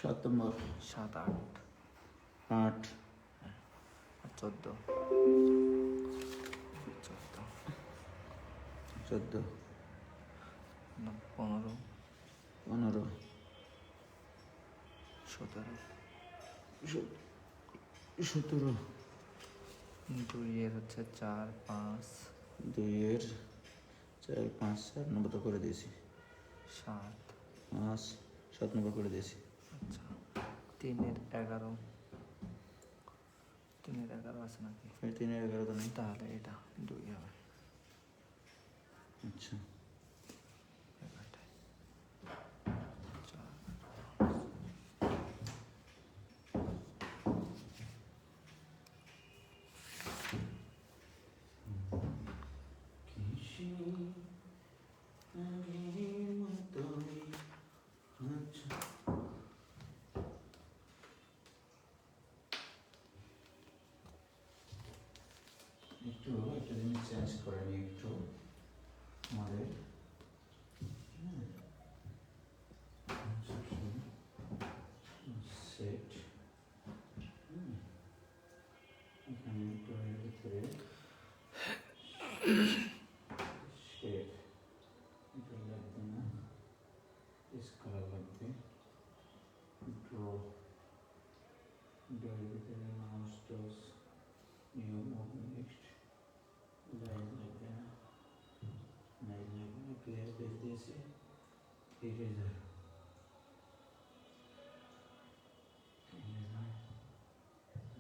7 নম্বর 7 8 8 14 14 15 15 17 17 2 এর হচ্ছে 4 5 2 এর 4 5 7 নম্বর তো করে দিয়েছি 7 5 7 নম্বর করে দিয়েছি। আচ্ছা 3 এর 11 3 এর 11 আছে নাকি? 3 এর 11 তো নেই, তাহলে এটা 2 হবে। আচ্ছা এগারোটায় 4 একটু একটা জিনিস চেঞ্জ করে নিই একটু আমাদের সেট এখানে একটু এর ভিতরে শেপ এটা লাগবে না, স্কয়ার লাগবে, ড্র ড্রয়ের ভিতরে mouse toss new move next line লাগবে না, লাইন লাগবে না, ক্লিয়ার করে দিয়েছি। ইরেজার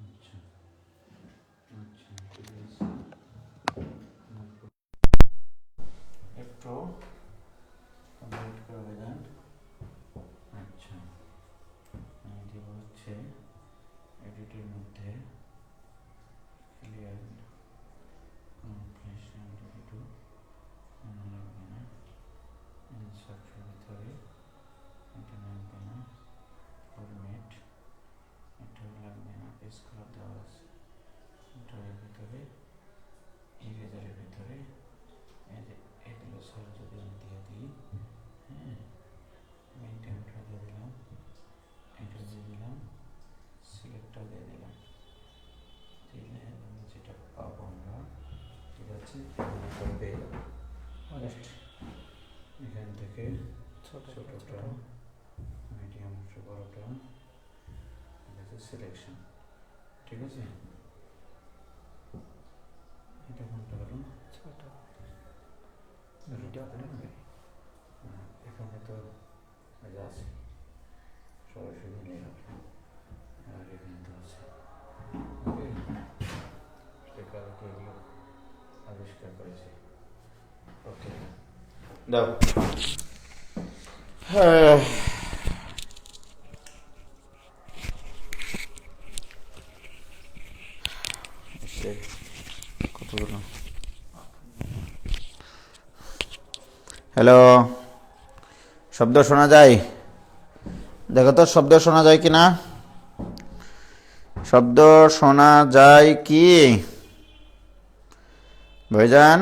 আচ্ছা আচ্ছা ঠিক আছে, একটু কমপ্লিট করে দেন। আচ্ছা এটি হচ্ছে এডিটের মধ্যে ক্লিয়ার কমপ্লিশন একটু লাগবে না, ইনসার্টের ভিতরে এটা লাগবে না, ফরম্যাট এটাও লাগবে না, স্কয়ার দেওয়া আছে, ড্রয়ের ভিতরে ইরেজারের ভিতরে এগুলো সব যদি আমি দিয়ে দিই, হ্যাঁ মেনটেনটা দিয়ে দিলাম, এটা দিয়ে দিলাম, সিলেক্টটা দিয়ে দিলাম, দিলে আমি যেটা পাবো আমরা ঠিক আছে পেয়ে যাবো। এখান থেকে ছোটোটা মিডিয়াম বড়োটা এটা হচ্ছে সিলেকশন, ঠিক আছে। এটা কোনটা হলো ছোট মিডিয়াম লাগবে। এখানে তো আছে সরাসরি নিয়ে হবে, আর এখানে তো আছে ওকে, কালকে এগুলো আবিষ্কার করেছে। ওকে দাও কতগুলো, হ্যালো শব্দ শোনা যায়? দেখো তো শব্দ শোনা যায় কি না, শব্দ শোনা যায় কি ভাইজান?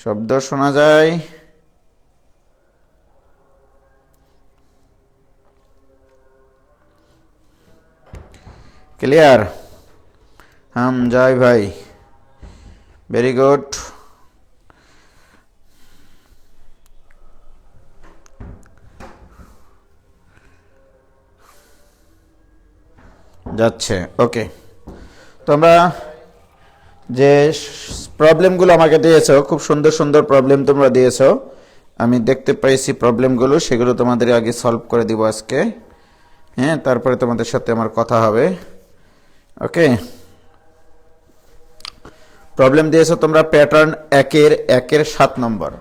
শব্দ শোনা যায়? ক্লিয়ার? হাম জয় ভাই, ভেরি গুড। যাচ্ছে ওকে। তোমরা যে প্রবলেমগুলো আমাকে দিয়েছো, খুব সুন্দর সুন্দর প্রবলেম তোমরা দিয়েছো, আমি দেখতে পাইছি প্রবলেমগুলো, সেগুলো তোমাদের আগে সলভ করে দিব আজকে, হ্যাঁ তারপরে তোমাদের সাথে আমার কথা হবে। ওকে প্রবলেম দিয়েছো তোমরা প্যাটার্ন 1-এর 7 নম্বর,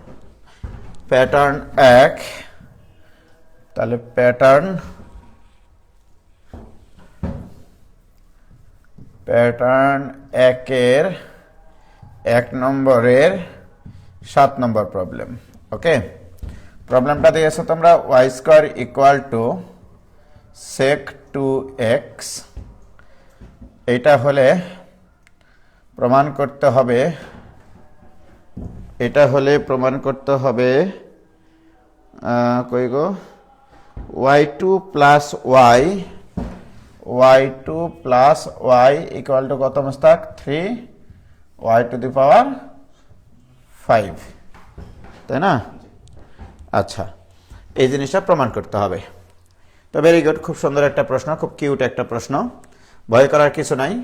প্যাটার্ন 1, তাহলে প্যাটার্ন 1-এর 1 নম্বরের 7 নম্বর প্রবলেম। ওকে প্রবলেমটা দিয়েছো তোমরা y square equal two sec 2x, এটা হলে প্রমাণ করতে হবে, এটা হলে প্রমাণ করতে হবে কই গো, y2 plus Y, y2 plus Y equal to কত Mustak? 3y two the power 5, তাই না? আচ্ছা, এই জিনিসটা প্রমাণ করতে হবে। তো ভেরি গুড, খুব সুন্দর একটা প্রশ্ন, খুব কিউট একটা প্রশ্ন, ভয় করার কিছু নাই।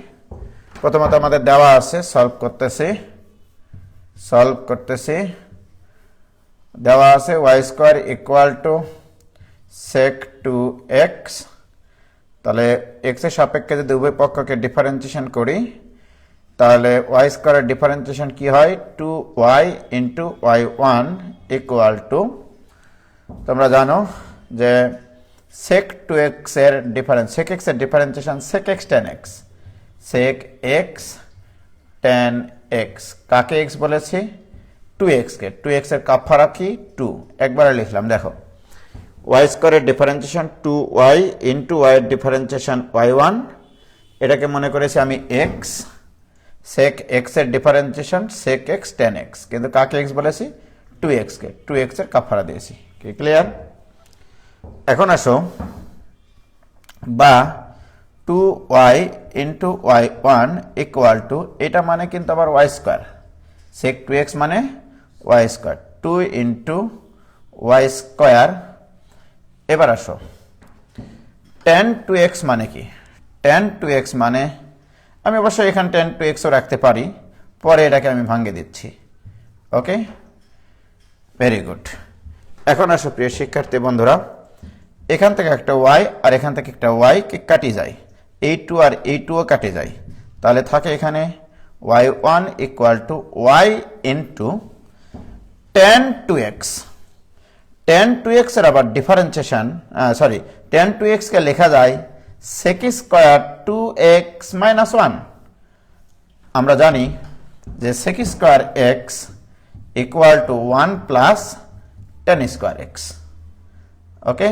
প্রথমত আমাদের দেওয়া আছে, সলভ করতেছি। দেওয়া আছে Y square equal to sec 2x, তাহলে x এর সাপেক্ষে যদি উভয় পক্ষকে ডিফারেন্সিয়েশন করি তাহলে ওয়াই স্কোয়ারের ডিফারেন্সিয়েশন কি হয়? 2y into y1 equal two, তোমরা জানো যে sec 2x এর ডিফারেন্স, sec x এর differentiation sec x tan x, sec x tan x, কাকে x বলেছি? 2x কে, 2x এর কাফারা কি? 2, একবারে লিখলাম। দেখো y স্কয়ারের ডিফারেন্সিয়েশন 2y ইন্টু y এর ডিফারেন্সিয়েশন y1, এটাকে মনে করেছি আমি x, sec x এর differentiation sec x tan x, কিন্তু কাকে x বলেছি? 2x কে, 2x এর কাফারা দিয়েছি। কি ক্লিয়ার? এখন আসো, বা 2y into y1 equal two, এটা মানে কিন্তু আবার y স্কয়ার, sec 2x মানে y square, 2 into y square. এবার আসো, tan 2x মানে কি? tan 2x মানে, আমি অবশ্যই এখানে tan 2x ও রাখতে পারি, পরে এটাকে আমি ভাঙিয়ে দিচ্ছি। ওকে, ভেরি গুড। এখন আসো প্রিয় শিক্ষার্থী বন্ধুরা, এখান থেকে একটা y আর এখান থেকে একটা y কে কাটি যায়, এই 2 আর এই 2 ও কাটে যায়, তাহলে থাকে এখানে y1 equal two y into tan 2x। tan 2x এর আবার ডিফারেন্সিয়েশন, tan 2x কে লেখা যায় sec স্কয়ার 2x মাইনাস 1। আমরা জানি যে sec square x equal to 1 plus tan square x। ওকে,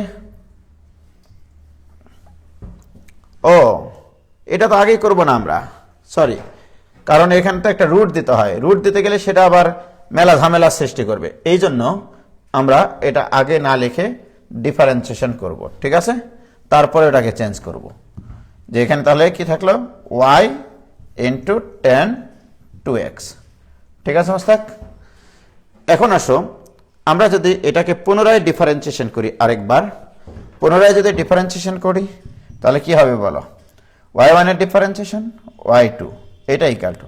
ও এটা তো আগেই করব না আমরা, সরি, কারণ এখানে তো একটা রুট দিতে হয়, রুট দিতে গেলে সেটা আবার মেলা ঝামেলার সৃষ্টি করবে, এই জন্য আমরা এটা আগে না লিখে ডিফারেন্সিয়েশন করব, ঠিক আছে? তারপরে ওটাকে চেঞ্জ করব, যে এখানে তাহলে কি থাকলো? y ইন্টু tan 2x, ঠিক আছে মোস্তাক? এখন আসো, আমরা যদি এটাকে পুনরায় ডিফারেন্সিয়েশন করি, আরেকবার পুনরায় যদি ডিফারেন্সিয়েশন করি তাহলে কি হবে বলো? y1 এর ডিফারেন্সিয়েশন y2, এটা ইকুয়াল টু,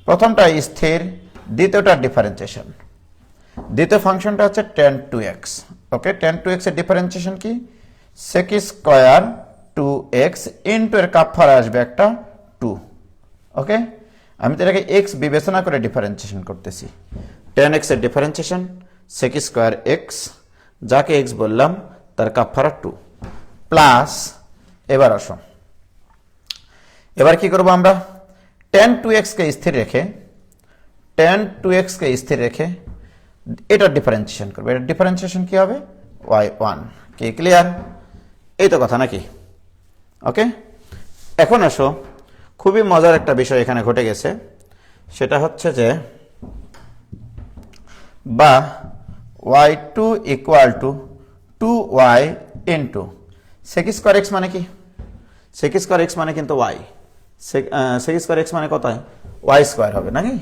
প্রথমটা স্থির, দ্বিতীয়টার ডিফারেন্সিয়েশন, দ্বিতীয় ফাংশনটা হচ্ছে tan 2x। ওকে, tan 2x এর ডিফারেন্সিয়েশন কি? sec স্কয়ার 2x ইন্টু এর কাফারা আসবে একটা 2। ওকে, আমি তো এটাকে x বিবেচনা করে ডিফারেন্সিয়েশন করতেছি। tan x এর ডিফারেন্সিয়েশন sec স্কয়ার x, যাকে x বললাম তার কাফারা 2 প্লাস, এবার আসো, এবার কি করব আমরা? tan 2x কে স্থির রেখে, tan 2x কে স্থির রেখে এটা ডিফারেন্সিয়েশন করবে, এটা ডিফারেন্সিয়েশন কি হবে? y1। কি ক্লিয়ার? এই তো কথা নাকি? ওকে, এখন আসো, খুবই মজার একটা বিষয় এখানে ঘটে গেছে, সেটা হচ্ছে যে বা y2 equal two 2y into sec square x মানে কি? sec স্কয়ার x মানে কিন্তু y, sec স্কয়ার x মানে কত হয়? y স্কয়ার হবে নাকি?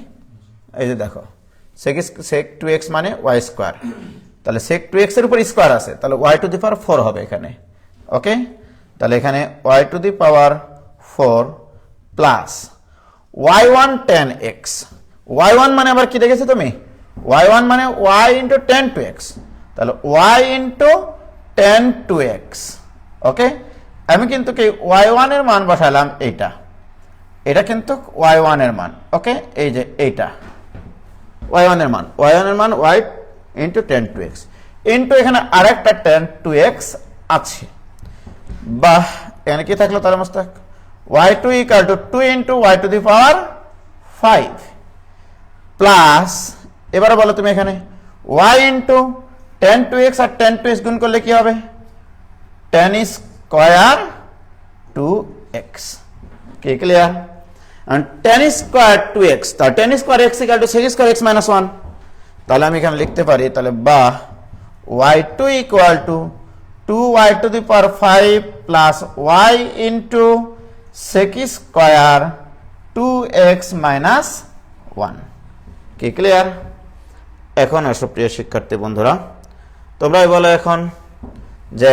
এই যে দেখো, sec 2x মানে y স্কয়ার, তাহলে sec 2x এর উপর স্কয়ার আছে, তাহলে y টু দি পাওয়ার 4 হবে এখানে। ওকে, তাহলে এখানে y to the power 4 plus y1 tan x, y1 মানে আবার কি দেখেছো তুমি? y1 মানে y ইন্টু tan 2x, তাহলে y ইন্টু tan 2x। ওকে, আমি কিন্তু কি y1 এর মান বসালাম, এইটা, এটা কিন্তু y1 এর মান। ওকে, এই যে এইটা y1 এর মান, y1 এর মান y into tan 2x into এখানে আরেকটা tan 2x আছে, বাহ, এখানে কি থাকলো তাহলে Mostak? y2 equal to 2 into y to the power 5 plus, এবারে বলো তুমি এখানে y ইন্টু tan 2x আর tan 2x গুণ করলে কি হবে? tan square 2x। কি clear? and tan square 2x, তাহলে tan square x equal to sec square x minus 1, তাহলে আমি এখানে লিখতে পারি তাহলে বা y2 equal to 2y to the power 5 plus y into sec square 2x minus 1। কি ক্লিয়ার? এখন আসো প্রিয় শিক্ষার্থী বন্ধুরা, তোমরাই বলো এখন যে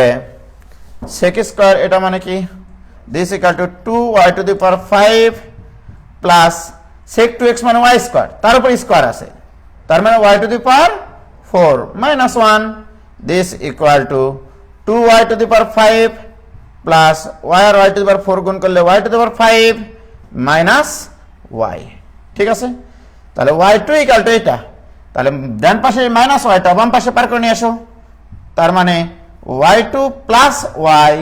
sec স্কয়ার এটা মানে কি, this equal to 2y to the power 5 plus sec 2x মানে y স্কয়ার, তার উপর স্কয়ার আছে, তার মানে y to the power 4 minus 1, this equal to 2y to the power 5 plus y R y to the power 4 গুণ করলে y to the power 5 minus y। ঠিক আছে, তাহলে y2 equal to এটা, তাহলে ডান পাশে মাইনাস ওয়াইটা বাম পাশে পার করে নিয়ে আসো, তার মানে y2 plus y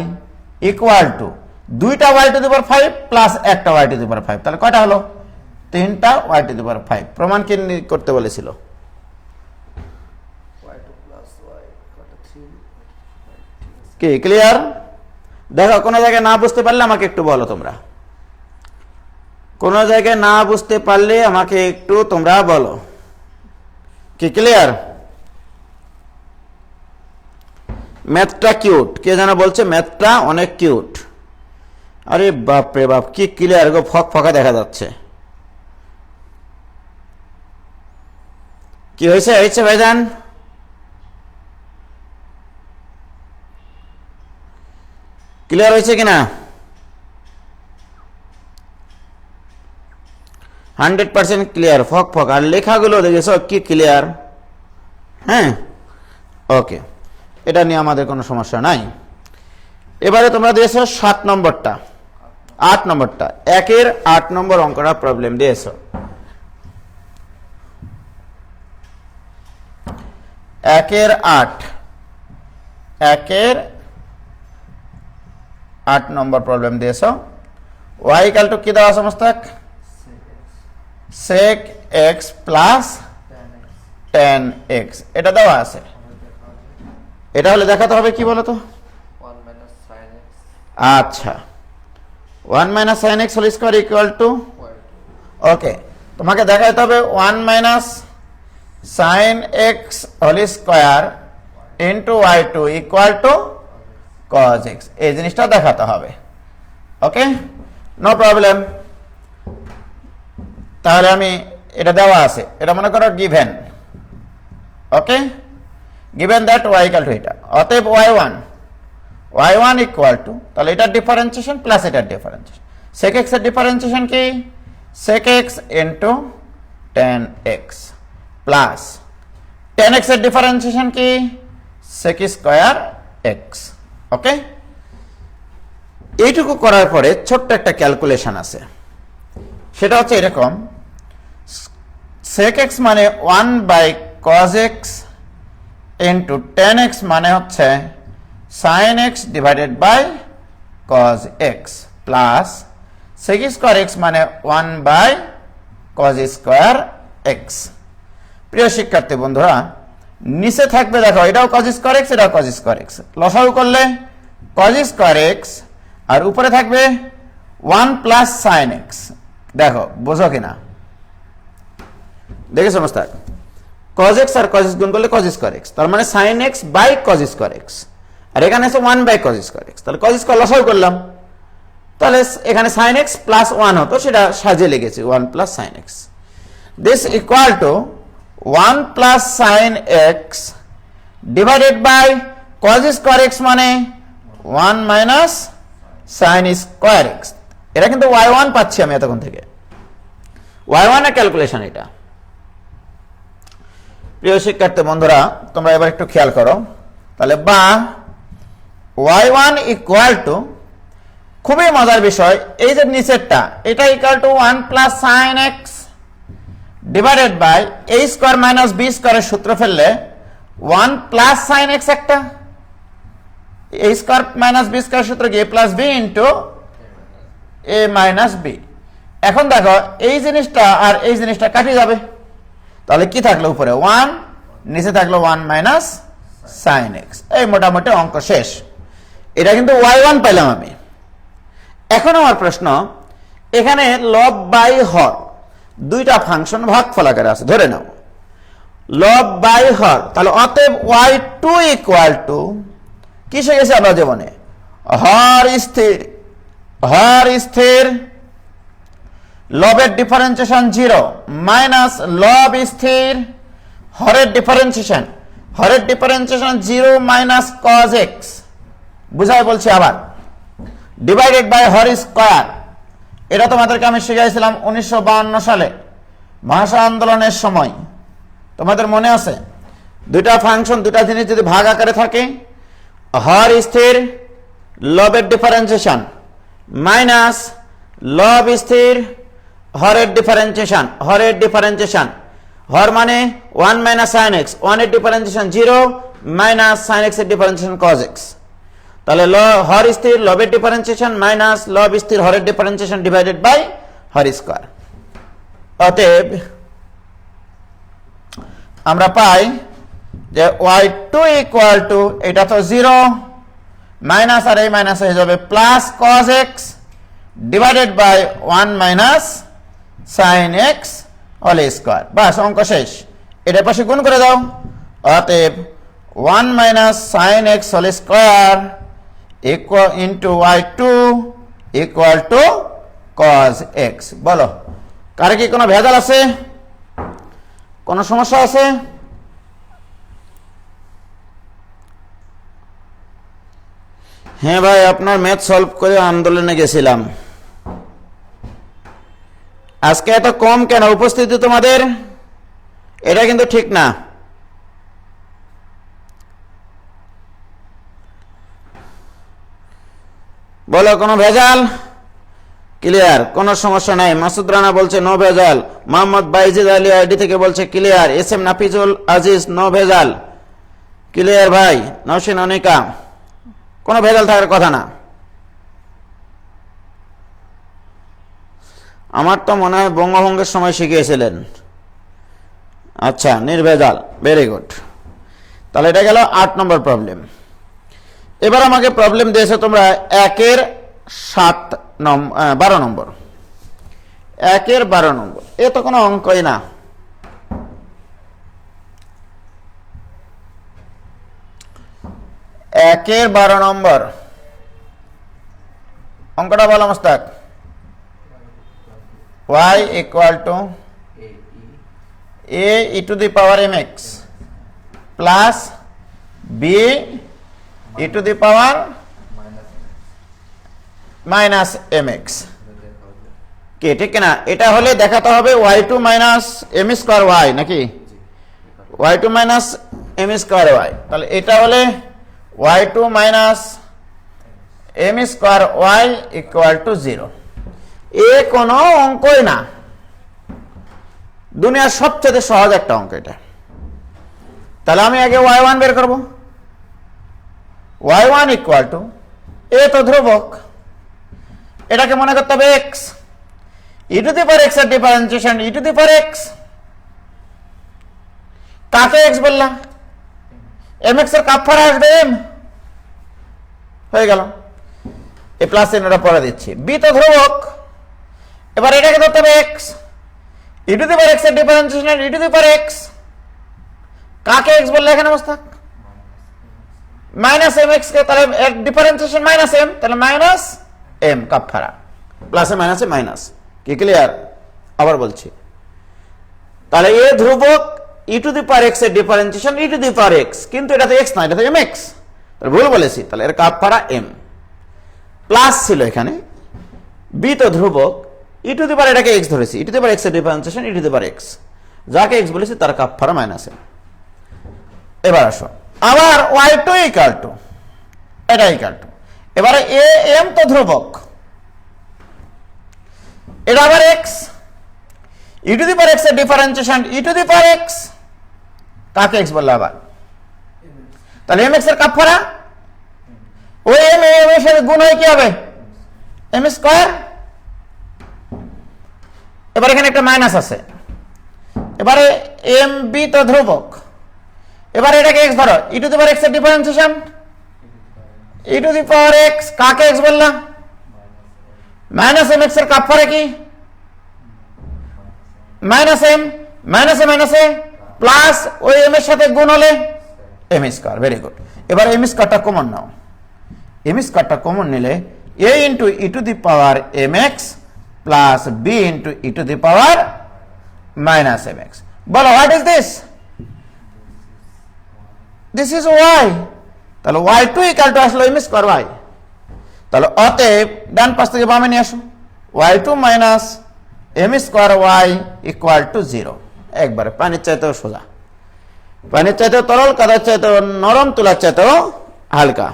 equal to দুইটা y to the power 5 plus একটা y টু দি পাওয়ার 5, তাহলে কয়টা হলো? তিনটা y টু দি পাওয়ার 5। প্রমাণ কি করতে বলেছিল? y2 plus y কত 3। কি ক্লিয়ার? দেখো কোনো জায়গায় না বুঝতে পারলে আমাকে একটু বলো তোমরা, কোনো জায়গায় না বুঝতে পারলে আমাকে একটু তোমরা বলো। কি ক্লিয়ার? ম্যাথটা কিউট, কে যেন বলছে ম্যাথটা অনেক কিউট। আরে বাপ রে বাপ, কি ক্লিয়ার গো, ফক ফকা দেখা যাচ্ছে। কি হয়েছে হয়েছে ভাইজান? ক্লিয়ার হয়েছে কিনা? 100% ক্লিয়ার, ফক ফক। আর লেখাগুলো দেখেছো কি ক্লিয়ার? হ্যাঁ, ওকে, এটা নিয়ে আমাদের কোনো সমস্যা নাই। এবারে তোমরা দিয়েছো 7 নম্বরটা, 8 নম্বরটা, 1-এর 8 নম্বর অঙ্কটা প্রবলেম দিয়েছো। 1-এর 8 নম্বর প্রবলেম দিয়েছো। y ইকুয়াল টু কি দেওয়া সমস্ত? sec x plus tan x, এটা দেওয়া আছে। এটা হলে দেখাতে হবে কি বলো তো? 1 minus sin x আচ্ছা, 1 minus sin x whole square equal to, okay, তোমাকে দেখাতে হবে 1 minus sin x whole square into y2 equal to cos x, এই জিনিসটা দেখাতে হবে। Okay, no problem. তাহলে আমি এটা দেওয়া আছে, এটা মনে করো given. Okay, given that y equal to এটা, অতএব y1 equal to, তাহলে এটার ডিফারেন্সিয়েশন প্লাস এটার ডিফারেন্সিয়েশন, sec x এর ডিফারেন্সিয়েশন কি? sec x into tan x plus tan x এর ডিফারেন্সিয়েশন কি? sec square x। ওকে, এইটুকু করার পরে ছোট্ট একটা ক্যালকুলেশন আছে, সেটা হচ্ছে এরকম, sec x মানে 1 by cos x into tan x মানে হচ্ছে sin x divided by cos x plus sec square x মানে 1 বাই cos স্কয়ার x। প্রিয় শিক্ষার্থী বন্ধুরা, নিচে থাকবে দেখো এটাও cos স্কয়ার x, এটাও cos স্কয়ার x, লসাগু করলে cos স্কয়ার x, আর উপরে থাকবে 1 প্লাস sin x। দেখো বোঝো কিনা, দেখে সমস্ত cos x আর cos x গুণ করলে cos স্কয়ার x, তার মানে sin x by cos square x, আর এখানে আছে 1 বাই cos স্কয়ার x, তাহলে cos স্কয়ার লসাগু করলাম, তাহলে এখানে sin x প্লাস 1 হতো, সেটা সাজিয়ে লিখেছি 1 plus sin x। This equal to 1 plus sin x divided by cos square x মানে 1 মাইনাস sin স্কয়ার x। এটা কিন্তু y1 পাচ্ছি আমি এতক্ষণ থেকে, y1 এর ক্যালকুলেশন এটা। প্রিয় শিক্ষার্থী বন্ধুরা, তোমরা এবার একটু খেয়াল করো, তাহলে বা y1 ইকুয়াল টু, খুবই মজার বিষয়, এই যে নিচেরটা এটা equal to 1 plus sin x divided by a square minus b স্কয়ারের সূত্র ফেললে 1 প্লাস sin x, একটা a স্কয়ার মাইনাস b স্কয়ারের সূত্র কি a plus b into a minus b। এখন দেখো এই জিনিসটা আর এই জিনিসটা কাটি যাবে, তাহলে কি থাকলো উপরে 1, নিচে থাকলো 1 মাইনাস sin x। এই মোটামুটি অঙ্ক শেষ। এটা কিন্তু y1 পেলাম আমি। এখন আমার প্রশ্ন, এখানে লব বাই হর দুইটা ফাংশন ভাগফল আকারে আছে, ধরে নাও লব বাই হর, তাহলে অতএব y2 ইকুয়াল টু কি শিখেছি আমরা জীবনে, হর স্থির লবের ডিফারেন্সিয়েশন 0 মাইনাস লব স্থির হরের ডিফারেন্সিয়েশন 0 মাইনাস cos x, বুঝাই বলছি আবার, ডিভাইডেড বাই হর স্কয়ার। এটা তোমাদেরকে আমি শিখাইছিলাম 1952 সালে ভাষা আন্দোলনের সময়, তোমাদের মনে আছে? দুইটা ফাংশন দুইটা জিনিস যদি ভাগ আকারে থাকে, হর স্থির লবের ডিফারেন্সিয়েশন মাইনাস লব স্থির হরের ডিফারেন্সিয়েশন, হর মানে 1 মাইনাস sin x, 1 এর ডিফারেন্সিয়েশন 0 মাইনাস sin x এর ডিফারেন্সিয়েশন cos x, তাহলে হর স্থির লবের ডিফারেন্সিয়েশন মাইনাস লব স্থির হরের ডিফারেন্সিয়েশন ডিভাইডেড বাই হর স্কয়ার। অতএব আমরা পাই যে y2 ইকুয়াল টু, এটা তো 0 মাইনাস আর এই মাইনাস হয়ে যাবে plus cos x divided by 1 minus sin x whole square. বাস, অঙ্ক শেষ। এটার পাশে গুণ করে দাও। অতএব 1 minus sin x whole square equal into y2 equal to cos x। বলো, কারে কি কোনো ভেজাল আছে, কোনো সমস্যা আছে? হ্যাঁ ভাই, আপনার ম্যাথ সলভ করে আন্দোলনে গেছিলাম। আজকে এত কম কেন উপস্থিতি তোমাদের? এটা কিন্তু ঠিক না। বলো, কোনো ভেজাল? ক্লিয়ার, কোনো সমস্যা নাই। মাসুদ রানা বলছে নো ভেজাল। মোহাম্মদ বাইজিদ আলী আইডি থেকে বলছে clear. S M Nafizul Aziz no ভেজাল। ক্লিয়ার ভাই। নওশিন অনিকা, কোনো ভেজাল থাকার কথা না। আমার তো মনে হয় বঙ্গভঙ্গের সময় শিখিয়েছিলেন। আচ্ছা, নির্ভেজাল, ভেরি গুড। তাহলে এটা গেল 8 নম্বর প্রবলেম। এবার আমাকে প্রবলেম দিয়েছে তোমরা 1-এর 12 নম্বর। 1-এর 12 নম্বর, এ তো কোনো অঙ্কই না। একের 12 নম্বর অঙ্কটা বলো Mostak. y equal to a e to the power mx plus b e to the power minus mx, কি ঠিক না? এটা হলে দেখাতে হবে y2 minus m square y নাকি y2 minus m square y। তাহলে এটা হলে y2 minus m square y equal to 0। এ কোনো অঙ্কই না, দুনিয়ার সবচেয়ে সহজ একটা অঙ্ক এটা। তাহলে আমি আগে y1 বের করব। y1 ইকুয়াল টু, এ তো ধ্রুবক, এটাকে মনে করতে হবে x, e to the power x এর differentiation e to the power x। কাকে x বললাম? mx এর কাপড় আসবে m, হয়ে গেল। এ প্লাস এন ওটা পরে দিচ্ছি। b তো ধ্রুবক, এবার এটাকে ধরতে হবে x, e to the power x এর differentiation e to the power x। কাকে x বললে এখানে অবস্থা? মাইনাস mx কে, তাহলে এর ডিফারেন্সিয়েশন মাইনাস m, তাহলে মাইনাস m কাপড়া, প্লাসে মাইনাসে মাইনাস। কি ক্লিয়ার? আবার বলছি, তাহলে এ ধ্রুবক e to the power x এর differentiation e to the power x, কিন্তু এটা তো x না, এটা তো mx, তাহলে ভুল বলেছি। তাহলে এর কাপড়া m প্লাস ছিল এখানে, b তো ধ্রুবক, e টু দি পাওয়ার এটাকে x ধরেছি, e to the power x এর differentiation e to the power x, যাকে x বলেছি তার কাপড়া মাইনাস m। এবার আসো, আবার y2 ইকুয়াল টু, এটা ইকুয়াল টু, এবারে a m তো ধ্রুবক, এটা আবার x, e to the power x এর differentiation e to the power x, কাকে x বললে আবার? তাহলে mx এর কাপড়া, ওই m এর সাথে গুণ হয় কি হবে? m square. এবার এখানে একটা মাইনাস আছে, এবারে mb তো ধ্রুবক, এবারে এটাকে x ধরো, e to the power x এর differentiation e to the power x, কাকে x বললাম? মাইনাস এম এক্স এর কাপড়ে কি মাইনাস এম, মাইনাসে প্লাস ওই এম এর সাথে গুণ হলে এম স্কয়ার। Very good. এবার এম স্কয়ারটা কমন নাও। এম স্কয়ারটা কমন নিলে A into E to the power M X plus B into E to the power minus M X. বলো is is this? This is Y. তাহলে Y two equal to আসলো M square Y. তাহলে অতএব ডান পাশ থেকে বামে নিয়ে আসো, Y two minus M square Y equal to 0। একবারে পানির চাইতেও সোজা, পানির চাইতেও তরল, কাদার চাইতেও নরম, তুলার চাইতেও হালকা।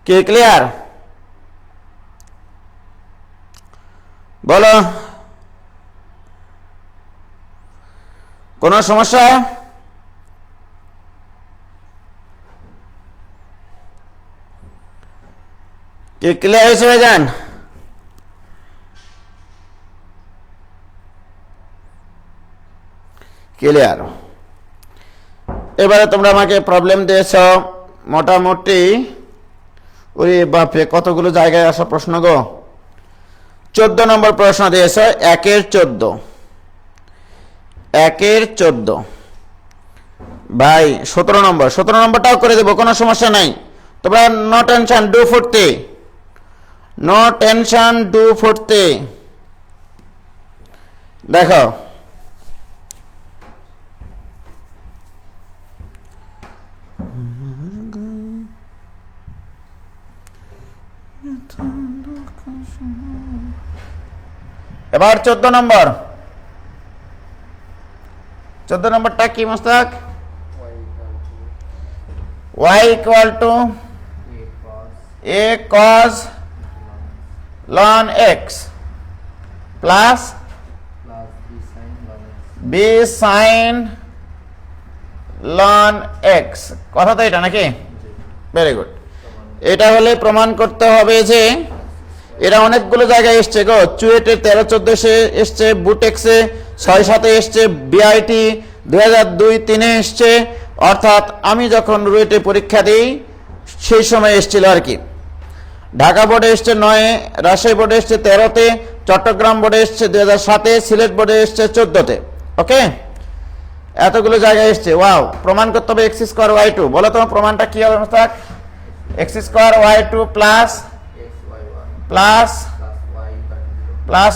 কি ক্লিয়ার? বলো কোনো সমস্যা? কি ক্লিয়ার হয়েছে ভাইজান? ক্লিয়ার। এবারে তোমরা আমাকে প্রবলেম দিয়েছ মোটামুটি, ওরে বাপরে কতগুলো জায়গায় আসা প্রশ্ন গো। 14 নম্বর প্রশ্ন দিয়েছ, 1-এর 14। 1-এর 14 ভাই 17 নম্বর, 17 নম্বরটাও করে দেবো, কোনো সমস্যা নাই। তোমরা নো টেনশন, ডু ফুটতে, নো টেনশন, ডু ফুটতে। দেখো এবার 14 নম্বর। 14 নম্বরটা কি Mostak? y equal to a cos ln x plus b sin ln x। কথা তো এটা নাকি? Very good. এটা হলে প্রমাণ করতে হবে যে এরা অনেকগুলো জায়গায় এসছে গো। চুয়েটে 13-14 এসছে, বুটেক্সে 6-7 এসছে, বিআইটি 2002-03 এসছে। অর্থাৎ আমি যখন রুয়েটে পরীক্ষা দিই সেই সময় এসছিল আর কি। ঢাকা বোর্ডে এসছে 9-এ, রাজশাহী বোর্ডে এসছে 13-তে, চট্টগ্রাম বোর্ডে এসছে 2007-এ, সিলেট বোর্ডে এসছে 14-তে। ওকে, এতগুলো জায়গায় এসছে। ওয়াও, প্রমাণ করতে হবে এক্স স্কোয়ার ওয়াই টু। বলো তোমার প্রমাণটা কি হবে Mostak? X square Y two plus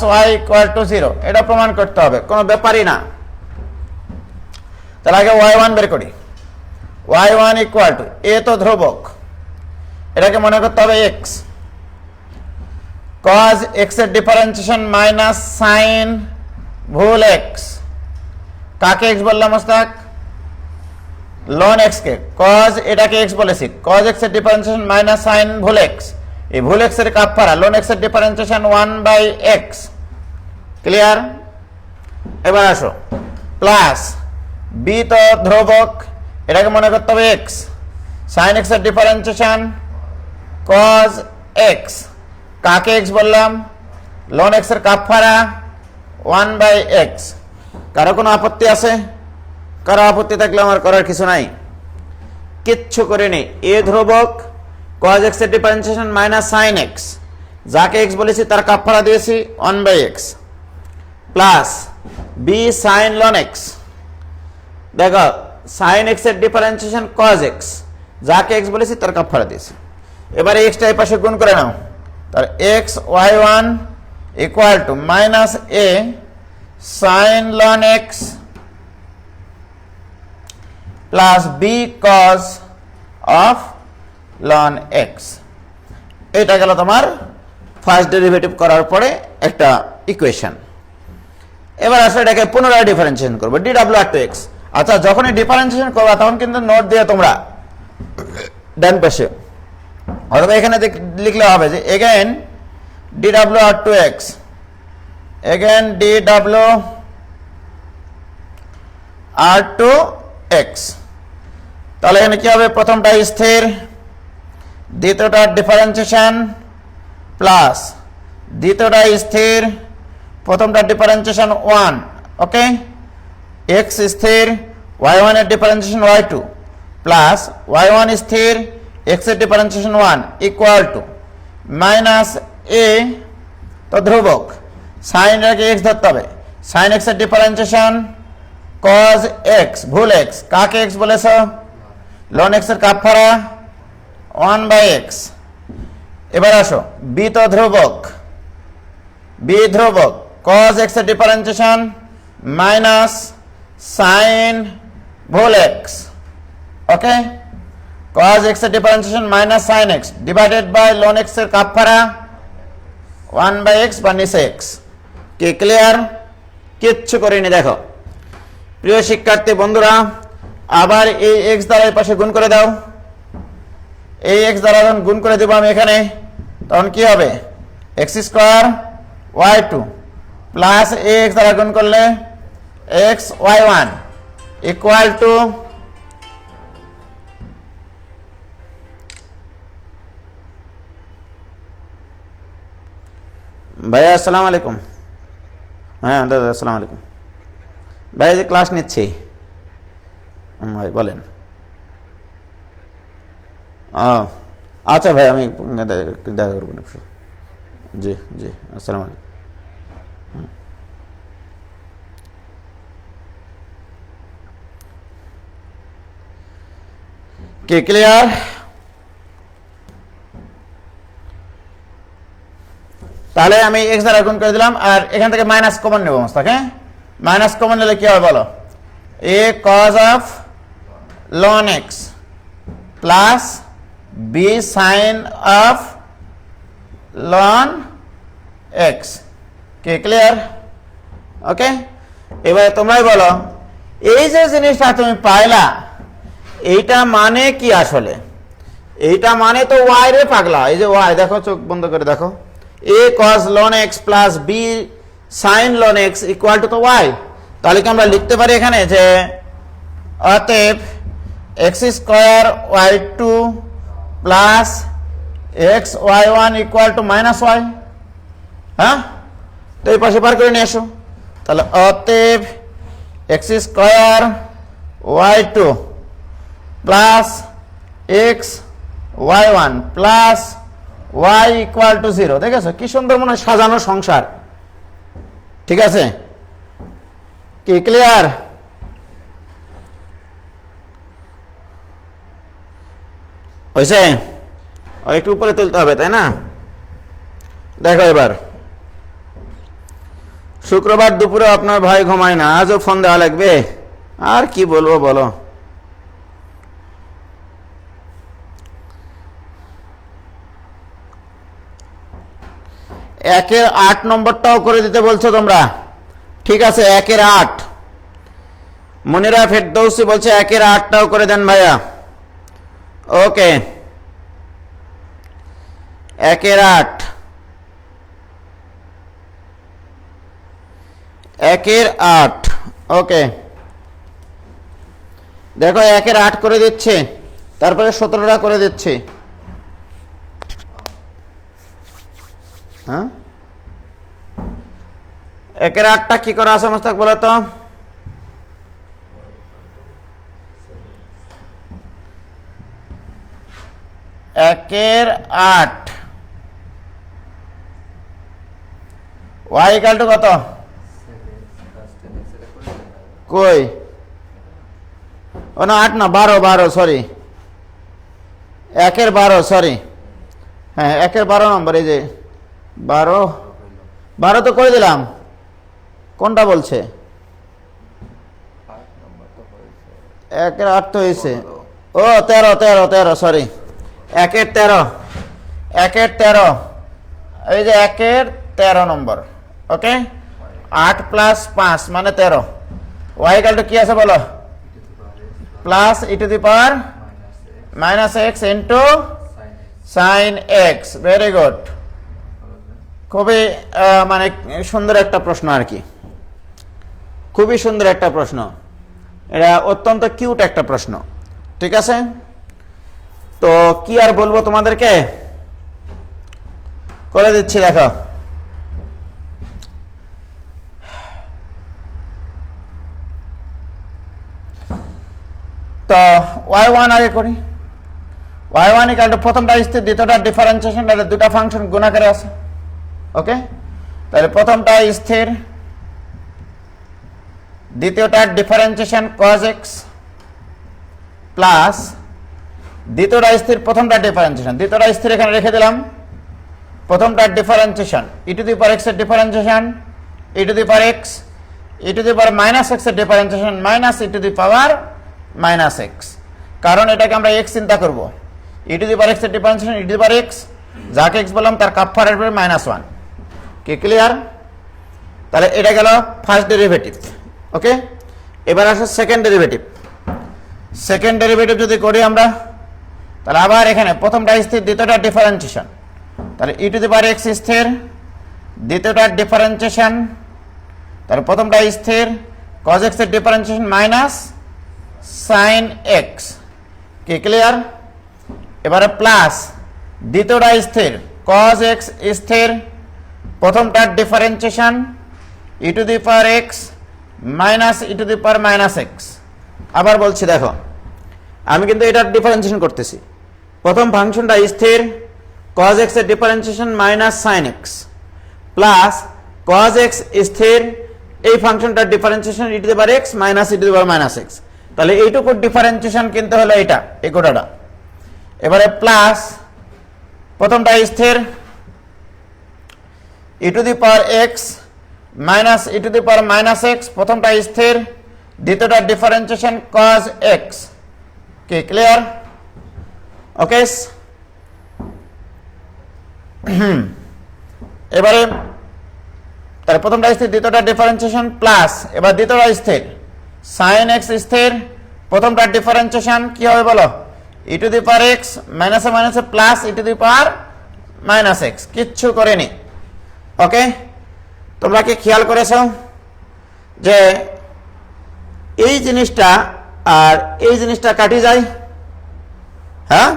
Y equal to 0, এটা প্রমাণ করতে হবে, কোনো ব্যাপারই না। তাহলে আগে y1 বের করি। y1 ইকুয়াল টু, এ তো ধ্রুবক, এটাকে মনে করতে হবে x, cos x এর ডিফারেন্সিয়েশন মাইনাস সাইন ভুল x। কাকে x বললাম মোস্তাক? ln x কে। cos এটাকে x বলেছি, cos x এর ডিফারেন্সিয়েশন মাইনাস সাইন ভুল x। এই ভুল x এর কাপড়া ln x এর ডিফারেন্সিয়েশন 1/x। ক্লিয়ার? এবার আসো, প্লাস b তো ধ্রুবক, এটাকে মনে করতে হবে x, sin x এর ডিফারেন্সিয়েশন cos x। কাকে x বললাম? ln x এর কাপড়া 1/x। কারো কোনো আপত্তি আছে? কারো আপত্তি থাকলে আমার করার কিছু নাই, কিচ্ছু করিনি। এ ধ্রুবক, cos x এর ডিফারেন্সিয়েশন মাইনাস sin x, যাকে x বলেছি তার কাপড়া দিয়েছি 1/x, plus b sin ln x। দেখো sin x এর ডিফারেন্সিয়েশন cos x, যাকে x বলেছি তার কাপড়া দিয়েছি। এবারে x টা এই পাশে গুণ করে নাও, তার x y1 equal to minus a sin ln x plus b cos of ln x। এটা গেল তোমার ফার্স্ট ডেরিভেটিভ করার পরে একটা ইকুয়েশন। এবার আসলে এটাকে পুনরায় ডিফারেন্সিয়েশন করবো, dw/x। আচ্ছা, যখনই ডিফারেন্সিয়েশন করবা তখন কিন্তু নোট দিয়ে তোমরা ডান পাশে অথবা এখানে লিখলে হবে যে এগেন dw/x, এগেন dw/x। তাহলে এখানে কি হবে? প্রথমটা স্থির, দ্বিতীয়টা ডিফারেন্সিয়েশন প্লাস দ্বিতীয়টা স্থির, প্রথমটা ডিফারেন্সিয়েশন 1। ওকে, x স্থির, y1 এর ডিফারেন্সিয়েশন y2 প্লাস y1 স্থির, x এর differentiation 1 equal to minus A তো ধ্রুবক, সাইনটাকে এক্স ধরতে হবে, সাইন এক্স এর ডিফারেন্সিয়েশন কজ এক্স, ভুল এক্স, কাকে এক্স বলেছ, লন এক্স এর কাপ ফাড়া 1/x। এবার আসো বি তো ধ্রুবক, বি ধ্রুবক, কজ এক্স এর ডিফারেন্সিয়েশন মাইনাস সাইন ভুল এক্স, ওকে, cos x এর differentiation minus sin x divided by ln x এর কাপ ফাড়া 1/x বা নিচে x। কি ক্লিয়ার? কিচ্ছু করিনি। দেখো প্রিয় শিক্ষার্থী বন্ধুরা, আবার এই x দ্বারা এই পাশে গুণ করে দাও, এই x দ্বারা যখন গুণ করে দেব আমি এখানে, তখন কি হবে, x² y2 প্লাস ax দ্বারা গুণ করলে x y1 ইকুয়াল টু, ভাইয়া আসসালামু আলাইকুম। হ্যাঁ দাদা আসসালামু আলাইকুম। ভাই যে ক্লাস নিচ্ছি। ভাই বলেন। আচ্ছা ভাই আমি দেখা করবো না। জি জি আসসালামু আলাইকুম। কি ক্লিয়ার? তাহলে আমি এক্স দ্বারা গুণ করে দিলাম, আর এখান থেকে মাইনাস কমন নেব মস্তাক। হ্যাঁ, মাইনাস কমন নিলে কি হবে বলো, A cos of ln X plus B sine of ln X. কি ক্লিয়ার? ওকে, এবারে তোমরাই বলো, এই যে জিনিসটা তুমি পাইলা এইটা মানে কি আসলে? এইটা মানে তো ওয়াই রে পাগলা, এই যে ওয়াই, দেখো চোখ বন্ধ করে দেখো, a cos ln x plus b sin ln x equal to তো y। তাহলে কি আমরা লিখতে পারি এখানে যে অতএব x² y2 plus x y1 equal to minus y। হ্যাঁ, তো এই পাশে পার করে নিয়ে আসো, তাহলে অতএব x² y2 plus x y1 plus y equal to 0। দেখেছো কি সুন্দর মনে সাজানো সংসার। ঠিক আছে, কি ক্লিয়ার? হয়েছে? একটু উপরে তুলতে হবে তাই না? দেখো এবার, শুক্রবার দুপুরে আপনার ভাই ঘুমায় না, আজও ফোন দেওয়া লাগবে। আর কি বলবো বলো। একের 8 নম্বরটাও করে দিতে বলছো তোমরা। ঠিক আছে, একের 8 মনিরা ফেরদৌসি বলছে একের 8টাও করে দেন ভাইয়া। ওকে, একের 8, একের 8। ওকে, দেখো একের 8 করে দিচ্ছে, তারপরে 17টা করে দিচ্ছে। হ্যাঁ, একের 8টা কি করা আছে মোস্তাক বলো তো? একের 8 y ইকুয়াল টু কত? কই, ও না 8 না 12, সরি, একের 12, সরি। হ্যাঁ, একের 12 নম্বর, এই যে 12 তো করে দিলাম। কোনটা বলছে? একের 8 তো হয়েছে। ও 13, সরি, একের 13, একের 13, এই যে একের 13 নম্বর। ওকে, 8 প্লাস 5 মানে 13। ওয়াই ইকুয়াল টু কি আছে বলো? Plus e to the power minus x into sine x. Very good, খুবই মানে সুন্দর একটা প্রশ্ন আর কি, খুবই সুন্দর একটা প্রশ্ন। এটা অত্যন্ত কিউট একটা প্রশ্ন। ঠিক আছে, তো কি আর বলবো তোমাদেরকে, করে দিচ্ছি। দেখো তো y1 আগে করি। y1 ইকুয়াল টু প্রথমটা স্থির দ্বিতীয়টা ডিফারেন্সিয়েশন, তাহলে দুটো ফাংশন গুণাকারে আছে। ওকে, তাহলে প্রথমটা স্থির দ্বিতীয়টা ডিফারেন্সিয়েশন cos x প্লাস দ্বিতীয়টা স্থির প্রথমটা ডিফারেন্সিয়েশন, দ্বিতীয়টা স্থির এখানে রেখে দিলাম, প্রথমটা differentiation e to the power x এর differentiation e to the power x, e to the power minus x এর differentiation minus e to the power minus x, কারণ এটাকে আমরা x চিন্তা করব। e to the power x এর differentiation e to the power x, যাকে x বললাম তার কাপফার আসবে -1। কি ক্লিয়ার? তাহলে এটা গেল ফার্স্ট ডেরিভেটিভ। ওকে, এবার আসে সেকেন্ড ডেরিভেটিভ। সেকেন্ড ডেরিভেটিভ যদি করি আমরা, তাহলে আবার এখানে প্রথমটা স্থির দ্বিতীয়টা ডিফারেন্সিয়েশন, তাহলে e to the power x স্থির দ্বিতীয়টা ডিফারেন্সিয়েশন, তাহলে প্রথমটা স্থির cos x এর ডিফারেন্সিয়েশন মাইনাস sin x। কি ক্লিয়ার? এবারে প্লাস দ্বিতীয়টা স্থির cos x স্থির প্রথমটার differentiation e to the power x minus e to the power minus x। আবার বলছি দেখো, আমি কিন্তু এটার ডিফারেন্সিয়েশন করতেছি। প্রথম ফাংশনটা স্থির cos x এর differentiation minus sin x plus cos x স্থির এই ফাংশনটার differentiation e to the power x minus e to the power minus x। তাহলে এইটুকুর ডিফারেন্সিয়েশন কিন্তু হলো এটা, এই গোটাটা। এবারে প্লাস প্রথমটা স্থির e to the power x minus e to the power minus x, প্রথমটা স্থির দ্বিতীয়টা ডিফারেন্সিয়েশন cos x। কি ক্লিয়ার? ওকে, এবারে তাহলে প্রথমটা স্থির দ্বিতীয়টা ডিফারেন্সিয়েশন প্লাস, এবার দ্বিতীয়টা স্থির sin x স্থির প্রথমটা ডিফারেন্সিয়েশন কি হবে বলো? e to the power x মাইনাসে মাইনাসে plus e to the power minus x, কিচ্ছু করেনি। ওকে, তোমরা কি খেয়াল করেছো যে এই জিনিসটা আর এই জিনিসটা কাটি যায়? হ্যাঁ,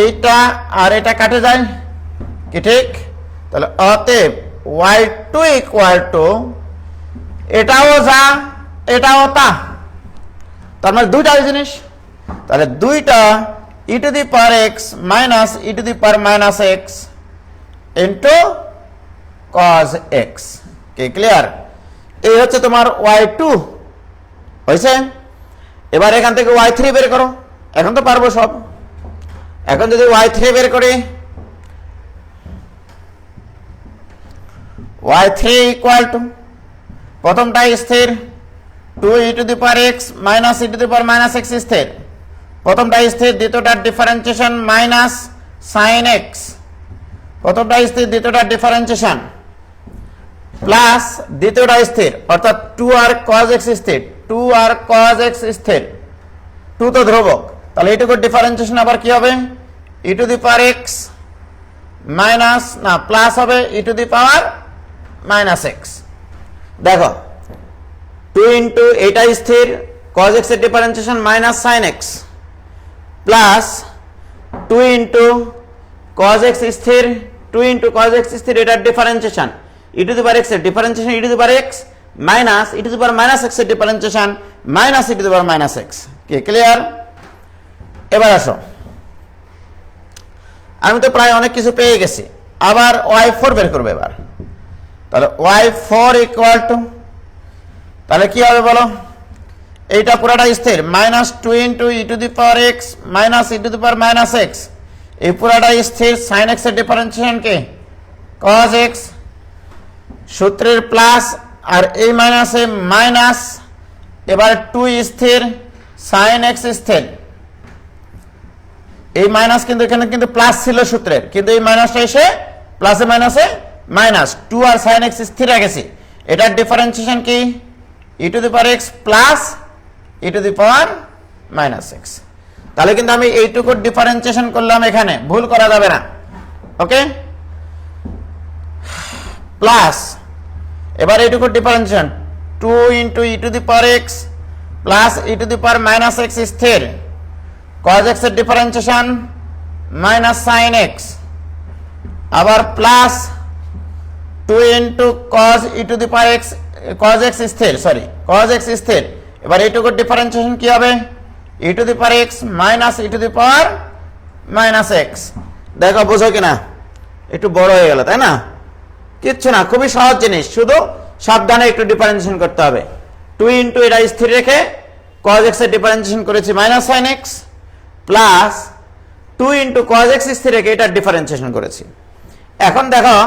এইটা আর এটা কাটে যায় কি ঠিক? তাহলে অতএব y2 ইকুয়াল টু এটাও যা এটাও তা, তার মানে দুইটাই জিনিস। তাহলে দুইটা e to the power x minus e to the power minus x into cos x। কি ক্লিয়ার? এই হচ্ছে তোমার y2 হয়েছে। এবার এখান থেকে y3 বের করো, এখন তো পারবো সব। এখন যদি y3 বের করি, y3 ইকুয়াল টু প্রথমটা স্থির 2 e to the power x minus e to the power minus x স্থির, প্রথমটা স্থির দ্বিতীয়টার ডিফারেন্সিয়েশন মাইনাস sin x, প্রথমটা স্থির দ্বিতীয়টার ডিফারেন্সিয়েশন প্লাস দ্বিতীয়টা স্থির অর্থাৎ 2r cos x স্থির, 2r cos x স্থির, 2 তো ধ্রুবক, তাহলে এইটুকুর ডিফারেন্সিয়েশন আবার কি হবে? e to the power x minus না প্লাস হবে e to the power minus x। দেখো 2 ইন্টু এটা স্থির cos x এর differentiation minus sin x plus 2 into cos x স্থির 2 ইন্টু cos x স্থির এটার differentiation e to the power x এর differentiation e to the power x minus e to the power minus x এর differentiation minus e to the power minus x। কি clear? এবার আসো, আমি তো প্রায় অনেক কিছু পেয়ে গেছি, আবার y4 বের করবে এবার। তাহলে y4 ইকুয়াল টু, তাহলে কি হবে বলো? এইটা পুরাটা স্থির minus 2 into e to the power x minus e to the power minus x, এই পুরাটা স্থির sin x এর ডিফারেন্সিয়েশন কে cos x, সূত্রের প্লাস আর এই মাইনাসে মাইনাস, এবার 2 স্থির sin x স্থির, এই মাইনাস কিন্তু এখানে কিন্তু প্লাস ছিল সূত্রের, কিন্তু এই মাইনাসটা এসে প্লাসে মাইনাসে মাইনাস 2 আর sin x স্থির রেখেছি, এটার ডিফারেন্সিয়েশন কি e to the power x plus e to the power minus x। তাহলে কিন্তু আমি এইটুকুর ডিফারেন্সিয়েশন করলাম, এখানে ভুল করা যাবে না। ওকে, প্লাস এবার এইটুকুর differentiation 2 into e to the power x plus e to the power minus x স্থির, cos x এর ডিফারেন্সিয়েশন মাইনাস sin x, আবার plus 2 into cos e to the power x cos x স্থির, sorry cos x স্থির, এবার এইটুকুর differentiation কি হবে? e to the power x minus e to the power minus x. দেখো বোঝো কিনা, একটু বড় হয়ে গেল তাই না? কিচ্ছু না, খুবই সহজ জিনিস, শুধু সাবধানে একটু ডিফারেন্সিয়েশন করতে হবে। 2 ইন্টু এটা স্থির রেখে cos x এর ডিফারেন্সিয়েশন করেছি minus sine X, plus 2 into cos x স্থির রেখে এটার ডিফারেন্সিয়েশন করেছি। এখন দেখো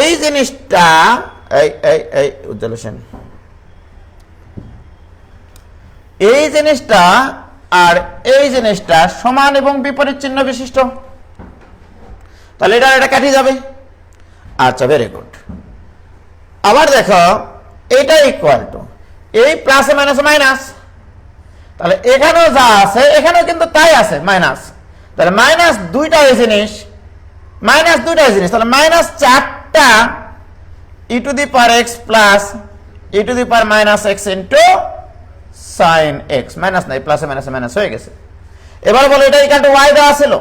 এই জিনিসটা, এই উজ্জ্বল হোসেন, এই জিনিসটা আর এই জিনিসটা সমান এবং বিপরীত চিহ্ন বিশিষ্ট, তাহলে এটা কাটি যাবে। আচ্ছা, ভেরি গুড। আবার দেখো এটা ইকুয়াল টু এই প্লাসে মাইনাসে মাইনাস, তাহলে এখানেও যা আছে এখানেও কিন্তু তাই আছে মাইনাস, তাহলে মাইনাস দুইটাই জিনিস, তাহলে মাইনাস 4টা e to the power x plus e to the power minus x into sine x, minus নাই প্লাসে মাইনাসে মাইনাস হয়ে গেছে। এবার বলো এটা ইকুয়াল টু ওয়াই দেওয়া ছিল,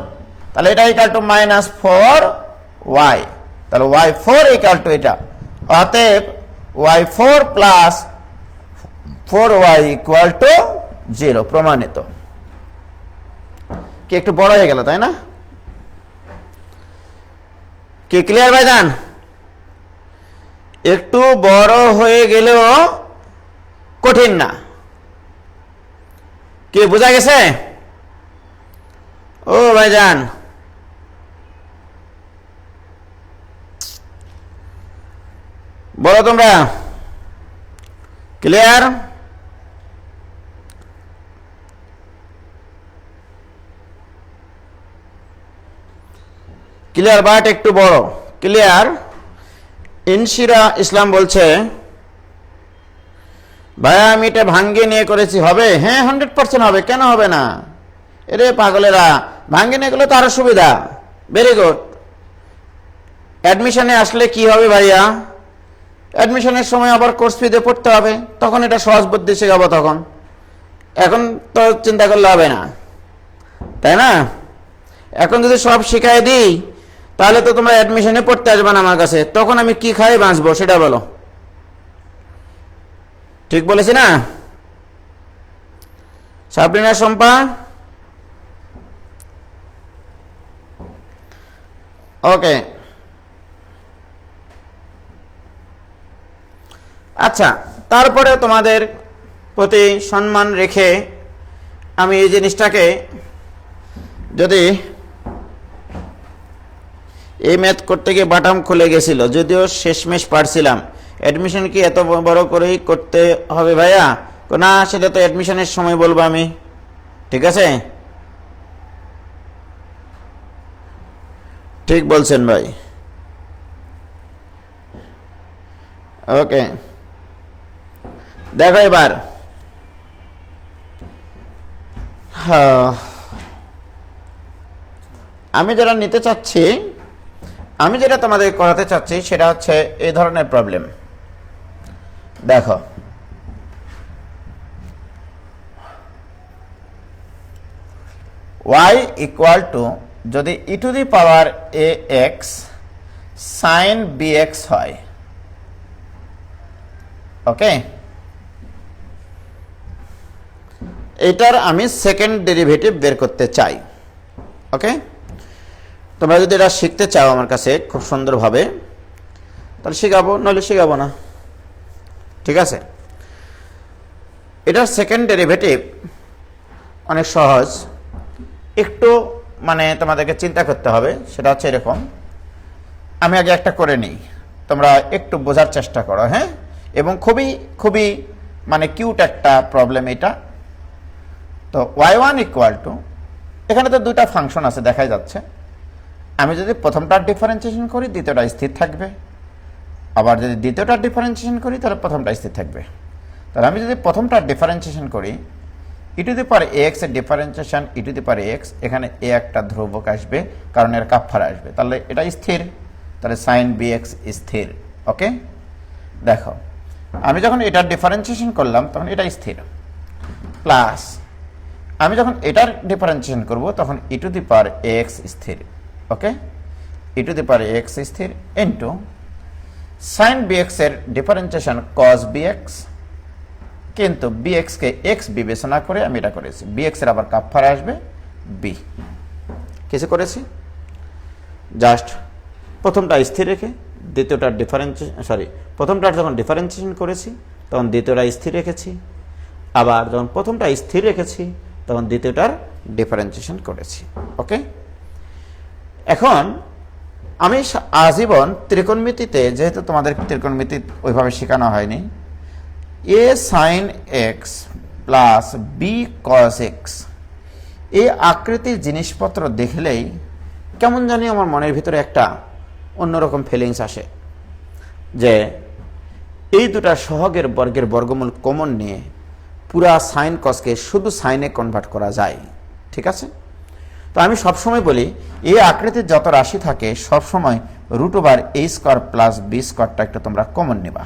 তাহলে এটা ইকুয়াল টু মাইনাস 4y, তাহলে y4 ইকুয়াল টু এটা, অতএব y4 plus 4y equal to 0, প্রমাণিত। কি একটু বড় হয়ে গেল তাই না? কি ক্লিয়ার ভাইজান? একটু বড় হয়ে গেলেও কঠিন না, কি বোঝা গেছে? ও ভাইজান, বলো তোমরা, ক্লিয়ার? ক্লিয়ার বাট একটু বড়, ক্লিয়ার? ইনশিরা ইসলাম বলছে ভাইয়া আমি এটা ভাঙ্গিয়ে নিয়ে করেছি, হবে? হ্যাঁ 100% হবে, কেন হবে না? এরে পাগলেরা, ভাঙ্গিয়ে নিয়ে গেলে তো আরো সুবিধা। Very good. অ্যাডমিশনে আসলে কি হবে ভাইয়া? অ্যাডমিশনের সময় আবার কোর্স ফিতে পড়তে হবে, তখন এটা সহজ বুদ্ধি শেখাবো তখন, এখন তো চিন্তা করলে হবে না, তাই না? এখন যদি সব শিখাই দিই তাহলে তো তোমরা অ্যাডমিশনে পড়তে আসবে না আমার কাছে, তখন আমি কি খাই বাঁচবো সেটা বলো। ঠিক বলেছি না সাবরিনা, শম্পা? ওকে, আচ্ছা। তারপরে তোমাদের প্রতি সম্মান রেখে আমি এই জিনিসটাকে, যদি এই ম্যাথ করতে গিয়ে বাটাম খুলে গেছিল, যদিও শেষমেশ পারছিলাম, অ্যাডমিশন কি এত বড় করেই করতে হবে ভাইয়া? না, সেটা তো অ্যাডমিশনের সময় বলবো আমি, ঠিক আছে? ঠিক বলছেন ভাই। ওকে, দেখো এবার আমি যেটা নিতে চাচ্ছি, আমি যেটা তোমাদের করাতে চাচ্ছি সেটা হচ্ছে এই ধরনের প্রবলেম। দেখো y ইকুয়াল টু, যদি e to the power A x sign b x হয়, ওকে, এটার আমি সেকেন্ড ডেরিভেটিভ বের করতে চাই। ওকে, তোমরা যদি এটা শিখতে চাও আমার কাছে খুব সুন্দরভাবে, তাহলে শেখাবো, নইলে শেখাবো না, ঠিক আছে? এটার সেকেন্ড ডেরিভেটিভ অনেক সহজ, একটু মানে তোমাদেরকে চিন্তা করতে হবে। সেটা হচ্ছে এরকম, আমি আগে একটা করে নিই, তোমরা একটু বোঝার চেষ্টা করো, হ্যাঁ? এবং খুবই খুবই মানে কিউট একটা প্রবলেম এটা। তো y1 ইকুয়াল টু, এখানে তো দুইটা ফাংশন আছে দেখাই যাচ্ছে, আমি যদি প্রথমটার ডিফারেন্সিয়েশন করি দ্বিতীয়টা স্থির থাকবে, আবার যদি দ্বিতীয়টার ডিফারেন্সিয়েশন করি তাহলে প্রথমটা স্থির থাকবে। তাহলে আমি যদি প্রথমটার ডিফারেন্সিয়েশন করি, ই টু দি পাওয়ার এক্স এর differentiation E to the power x, এখানে এ একটা ধ্রুবক আসবে কারণ এর কাপফার আসবে, তাহলে এটা স্থির, তাহলে সাইন বি এক্স স্থির। ওকে, দেখো আমি যখন এটার ডিফারেন্সিয়েশন করলাম তখন এটা স্থির, প্লাস আমি যখন এটার ডিফারেন্সিয়েশন করব তখন ই টু দি পাওয়ার এক্স স্থির। ওকে, ই টু দি পাওয়ার এক্স স্থির ইন্টু সাইন বি এক্স এর ডিফারেন্সিয়েশন কস বি এক্স, কিন্তু বি এক্স কে এক্স বিবেচনা করে আমি এটা করেছি, বি এক্স এর আবার কাপফার আসবে বি। কিছু করেছি? জাস্ট প্রথমটা স্থির রেখে দ্বিতীয়টার প্রথমটার যখন ডিফারেন্সিয়েশন করেছি তখন দ্বিতীয়টা স্থির রেখেছি, আবার যখন প্রথমটা স্থির রেখেছি তখন দ্বিতীয়টার ডিফারেন্সিয়েশন করেছি। ওকে, এখন আমি আজীবন ত্রিকোণমিতিতে, যেহেতু তোমাদের ত্রিকোণমিতি ওইভাবে শেখানো হয়নি, এ sign X plus B cos x এই আকৃতির জিনিসপত্র দেখলেই কেমন জানি আমার মনের ভিতরে একটা অন্যরকম ফিলিংস আসে যে এই দুটা সহগের বর্গের বর্গমূল কমন নিয়ে পুরা সাইন কসকে শুধু সাইনে কনভার্ট করা যায়। ঠিক আছে, তো আমি সবসময় বলি এই আকৃতির যত রাশি থাকে সবসময় root over a square plus B স্কোয়ারটা একটা তোমরা কমন নেবা।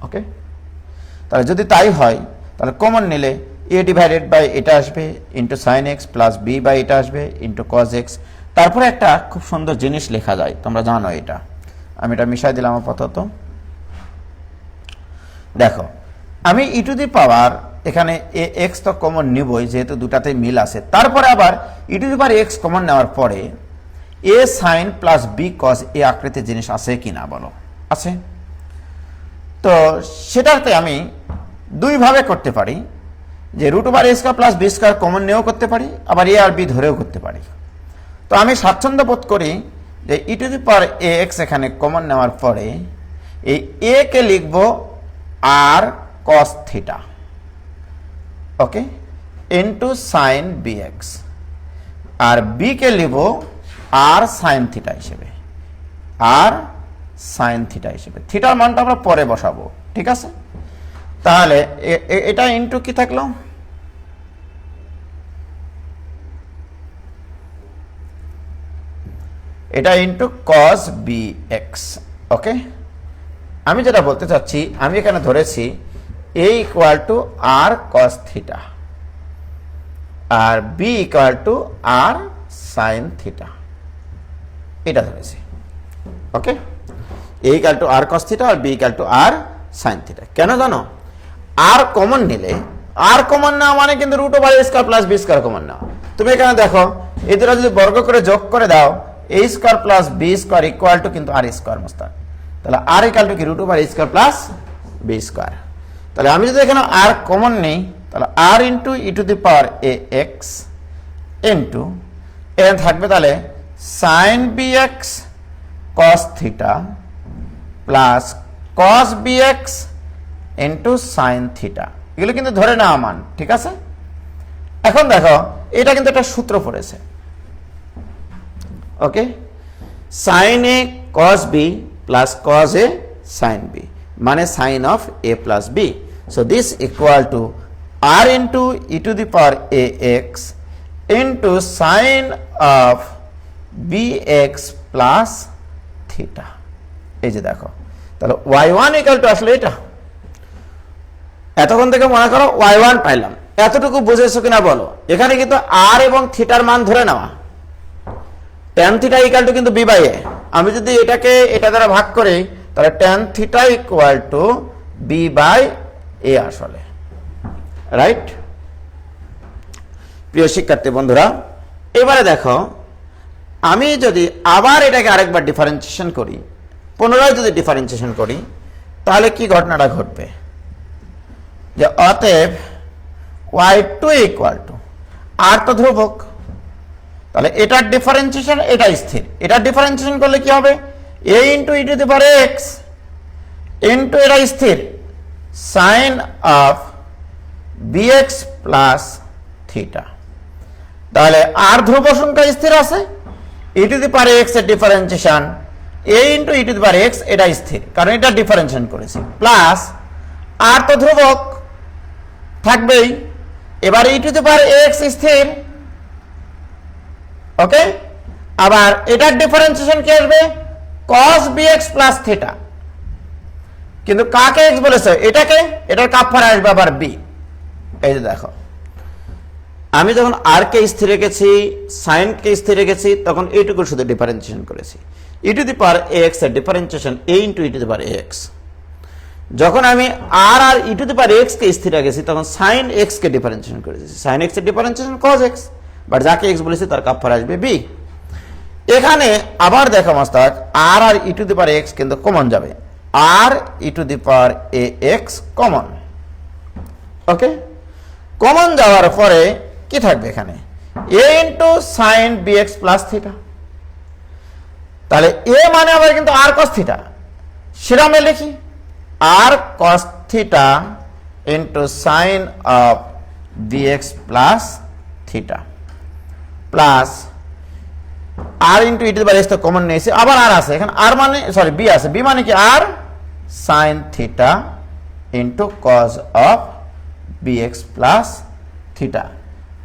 ওকে, তাহলে যদি তাই হয় তাহলে কমন নিলে এ ডিভাইডেড বাই এটা আসবে into sine X plus B by এটা আসবে ইন্টু কজ এক্স। তারপরে একটা খুব সুন্দর জিনিস লেখা যায়, তোমরা জানো এটা, আমি এটা মিশাই দিলাম আপাতত। দেখো, আমি ই টু দি পাওয়ার এখানে এ এক্স তো কমন নিবই যেহেতু দুটাতে মিল আছে, তারপরে আবার e to the power x common নেওয়ার পরে a sine plus b cos a আকৃতির জিনিস আছে কিনা বলো? আছে। তো সেটাতে আমি দুইভাবে করতে পারি, যে root over a square plus b square common নিয়েও করতে পারি, আবার এ আর বি ধরেও করতে পারি। তো আমি স্বাচ্ছন্দ্য বোধ করি যে e to the power A x এখানে কমন নেওয়ার পরে এই এ কে লিখব r cos theta, okay, into sine b x, আর বি কে লিখব আর সাইন থিটা হিসেবে, আর সাইন থিটা হিসেবে। থিটার মানটা আমরা পরে বসাবো। ঠিক আছে, তাহলে এটা ইন্টু কি থাকলো? এটা into cos b x. Okay, আমি যেটা বলতে চাচ্ছি, আমি এখানে ধরেছি a equal to r cos theta আর b equal to r sine theta, এটা ধরেছি। Okay, a equal to r cos theta আর b equal to r sine theta. কেন জানো? আর কমন নিলে, আর কমন নেওয়া মানে কিন্তু root over a square plus b square common নেওয়া। তুমি এখানে দেখো এই দুটো যদি বর্গ করে যোগ করে দাও, a square plus b square equal to কিন্তু আর স্কোয়ার মোস্তাক, তাহলে আর ইকুয়াল টু কি root over a square plus b square. তাহলে আমি যদি এখানে আর কমন নেই তাহলে r into E to the power A x into এখানে থাকবে তাহলে sine b x cos theta plus cos b x into sine theta. এগুলো কিন্তু ধরে নেওয়া মান। ঠিক আছে, এখন দেখো এটা কিন্তু একটা সূত্র পড়েছে। ওকে, সাইন এ কস বি প্লাস কস এ সাইন বি মানে sine of A plus B. So this equal to R into E to the power A x into sine of B x plus theta. এই যে দেখো, তাহলে Y one equal to আসলে এটা। এতক্ষণ থেকে মনে করো ওয়াই ওয়ান পাইলাম, এতটুকু বুঝেছো কিনা বলো? এখানে কিন্তু আর এবং থিটার মান ধরে নেওয়া, ট্যান থিটা ইকুয়াল টু কিন্তু বি বাই এ। আমি যদি এটাকে এটা দ্বারা ভাগ করি তাহলে tan theta equal to b by a আসলে, রাইট? প্রিয় শিক্ষার্থী বন্ধুরা, এবারে দেখো আমি যদি আবার এটাকে আরেকবার ডিফারেন্সিয়েশন করি, পুনরায় যদি ডিফারেন্সিয়েশন করি তাহলে কি ঘটনাটা ঘটবে? যে অতএব y2 ইকুয়াল টু আর তো ধ্রুবক, তাহলে এটার ডিফারেন্সিয়েশন এটা স্থির, এটার ডিফারেন্সিয়েশন করলে কি হবে? a into E to the power x into এটা স্থির sine of bx plus theta. তাহলে আর ধ্রুবক সংখ্যা স্থির আছে, E to the power X এর differentiation a into E to the power X এটা স্থির, কারণ এটা ডিফারেন্সিয়েশন করেছি, প্লাস আর তো ধ্রুবক থাকবেই। এবার ই টু দি পাওয়ার এক্স স্থির। ওকে, আবার এটার ডিফারেন্সিয়েশন কি আসবে? cos bx plus theta. কিন্তু কাকে এক্স বলেছে? এটাকে, এটার কাপড় আসবে আবার বি। এই যে দেখো, আমি যখন আর কে স্থির রেখেছি, সাইন কে স্থির রেখেছি, তখন এইটুকু শুধু ডিফারেন্সিয়েশন করেছি। E to the power X এর differentiation A into E to the power x. যখন আমি আর r e to the power x কে স্থির রেখেছি তখন সাইন এক্স কে ডিফারেন্সিয়েশন করেছি, সাইন এক্স এর ডিফারেন্সিয়েশন কজ এক্স বাট যাকে এক্স বলেছি তার কাপড় আসবে বি। এখানে আবার দেখো মাস্টার আর r e to the power x কিন্তু কমন যাবে, r e to the power A x common. Okay, common যাওয়ার পরে কি থাকবে এখানে, a into sine b x plus theta. তাহলে এ মানে আবার কিন্তু আর কস থিটা, সেটা আমরা লিখি r cos theta into sine of B x plus theta plus r into E to the power x তো কমন নিয়েছে, আবার আর আছে এখানে, আর মানে সরি বি আছে, বি মানে কি r sine theta into cos of B x plus theta.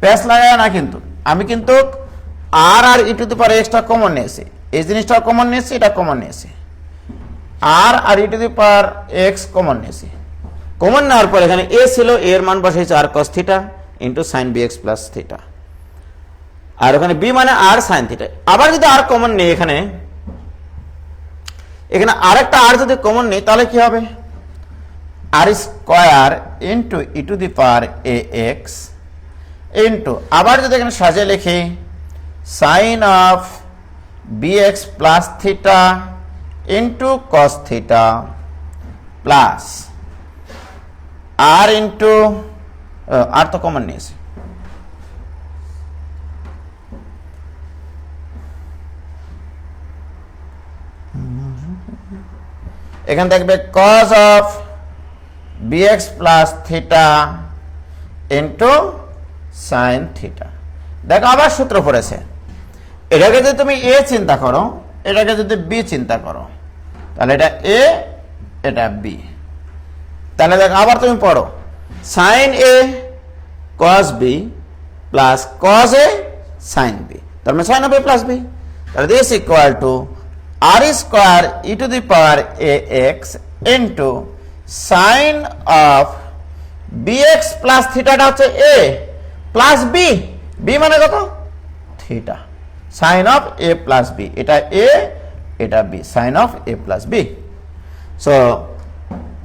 প্যাস লাগায় না কিন্তু, আমি কিন্তু r e to the power এক্সটা কমন নিয়েছি, এই জিনিসটা কমন নিয়েছি, এটা কমন নিয়েছি, r e to the power x common নিয়েছি। কমন নেওয়ার পর এখানে এ ছিল, এর মান বসাইছে r cos theta into sine b x plus theta, আর ওখানে বি মানে আর সাইন থিটা। আবার যদি আর কমন নেই এখানে, এখানে আরেকটা আর যদি কমন নেই তাহলে কি হবে, r square into E to the power A x into আবার যদি এখানে সাজিয়ে লিখি sine of B x plus theta into cos theta plus r into r তো কমন নিয়েছে, এখানে দেখবে cos of bx plus theta into sine theta. দেখো আবার সূত্র পড়েছে, এটাকে যদি তুমি এ চিন্তা করো, এটাকে যদি বি চিন্তা করো, তাহলে এটা এ এটা বি। তাহলে দেখো আবার তুমি পড়ো সাইন এ কস বি প্লাস কস এ সাইন বি, তার মানে sine of A plus b. তাহলে this equal to r square E to the power A x into sine of B x plus থিটাটা হচ্ছে এ প্লাস বি, বি মানে কত theta, sine of A plus b, এটা a এটা b, sine of A plus B. So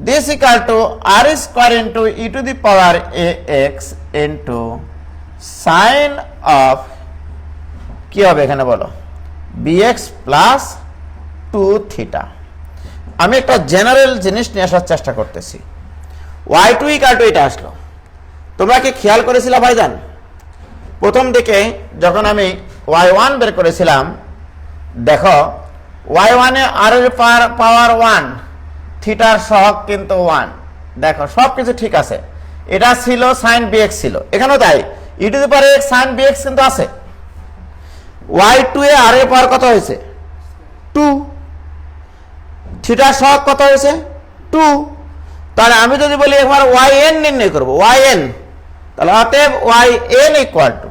this equal to r square into E to the power A x into sine of কি হবে এখানে বলো B x plus 2 theta. আমি একটা general জিনিস নিয়ে আসার চেষ্টা করতেছি, ওয়াই টু ইকুয়াল টু এটা আসলো, তোমরা কি খেয়াল করেছিলা ভাইজান প্রথম দিকে যখন আমি ওয়াই ওয়ান বের করেছিলাম, দেখো ওয়াই ওয়ানে আর এর পাওয়ার 1 থিটার সহগ কিন্তু 1, দেখো সব কিছু ঠিক আছে, এটা ছিল সাইন বি এক্স ছিল, এখানেও তাই e to the power x sign b x কিন্তু আছে। ওয়াই টু এ আর এর পাওয়ার কত হয়েছে 2, থিটার সহগ কত হয়েছে 2। তাহলে আমি যদি বলি একবার ওয়াই এন নির্ণয় করবো, ওয়াই এন, তাহলে অতএব ওয়াই এন ইকুয়াল টু,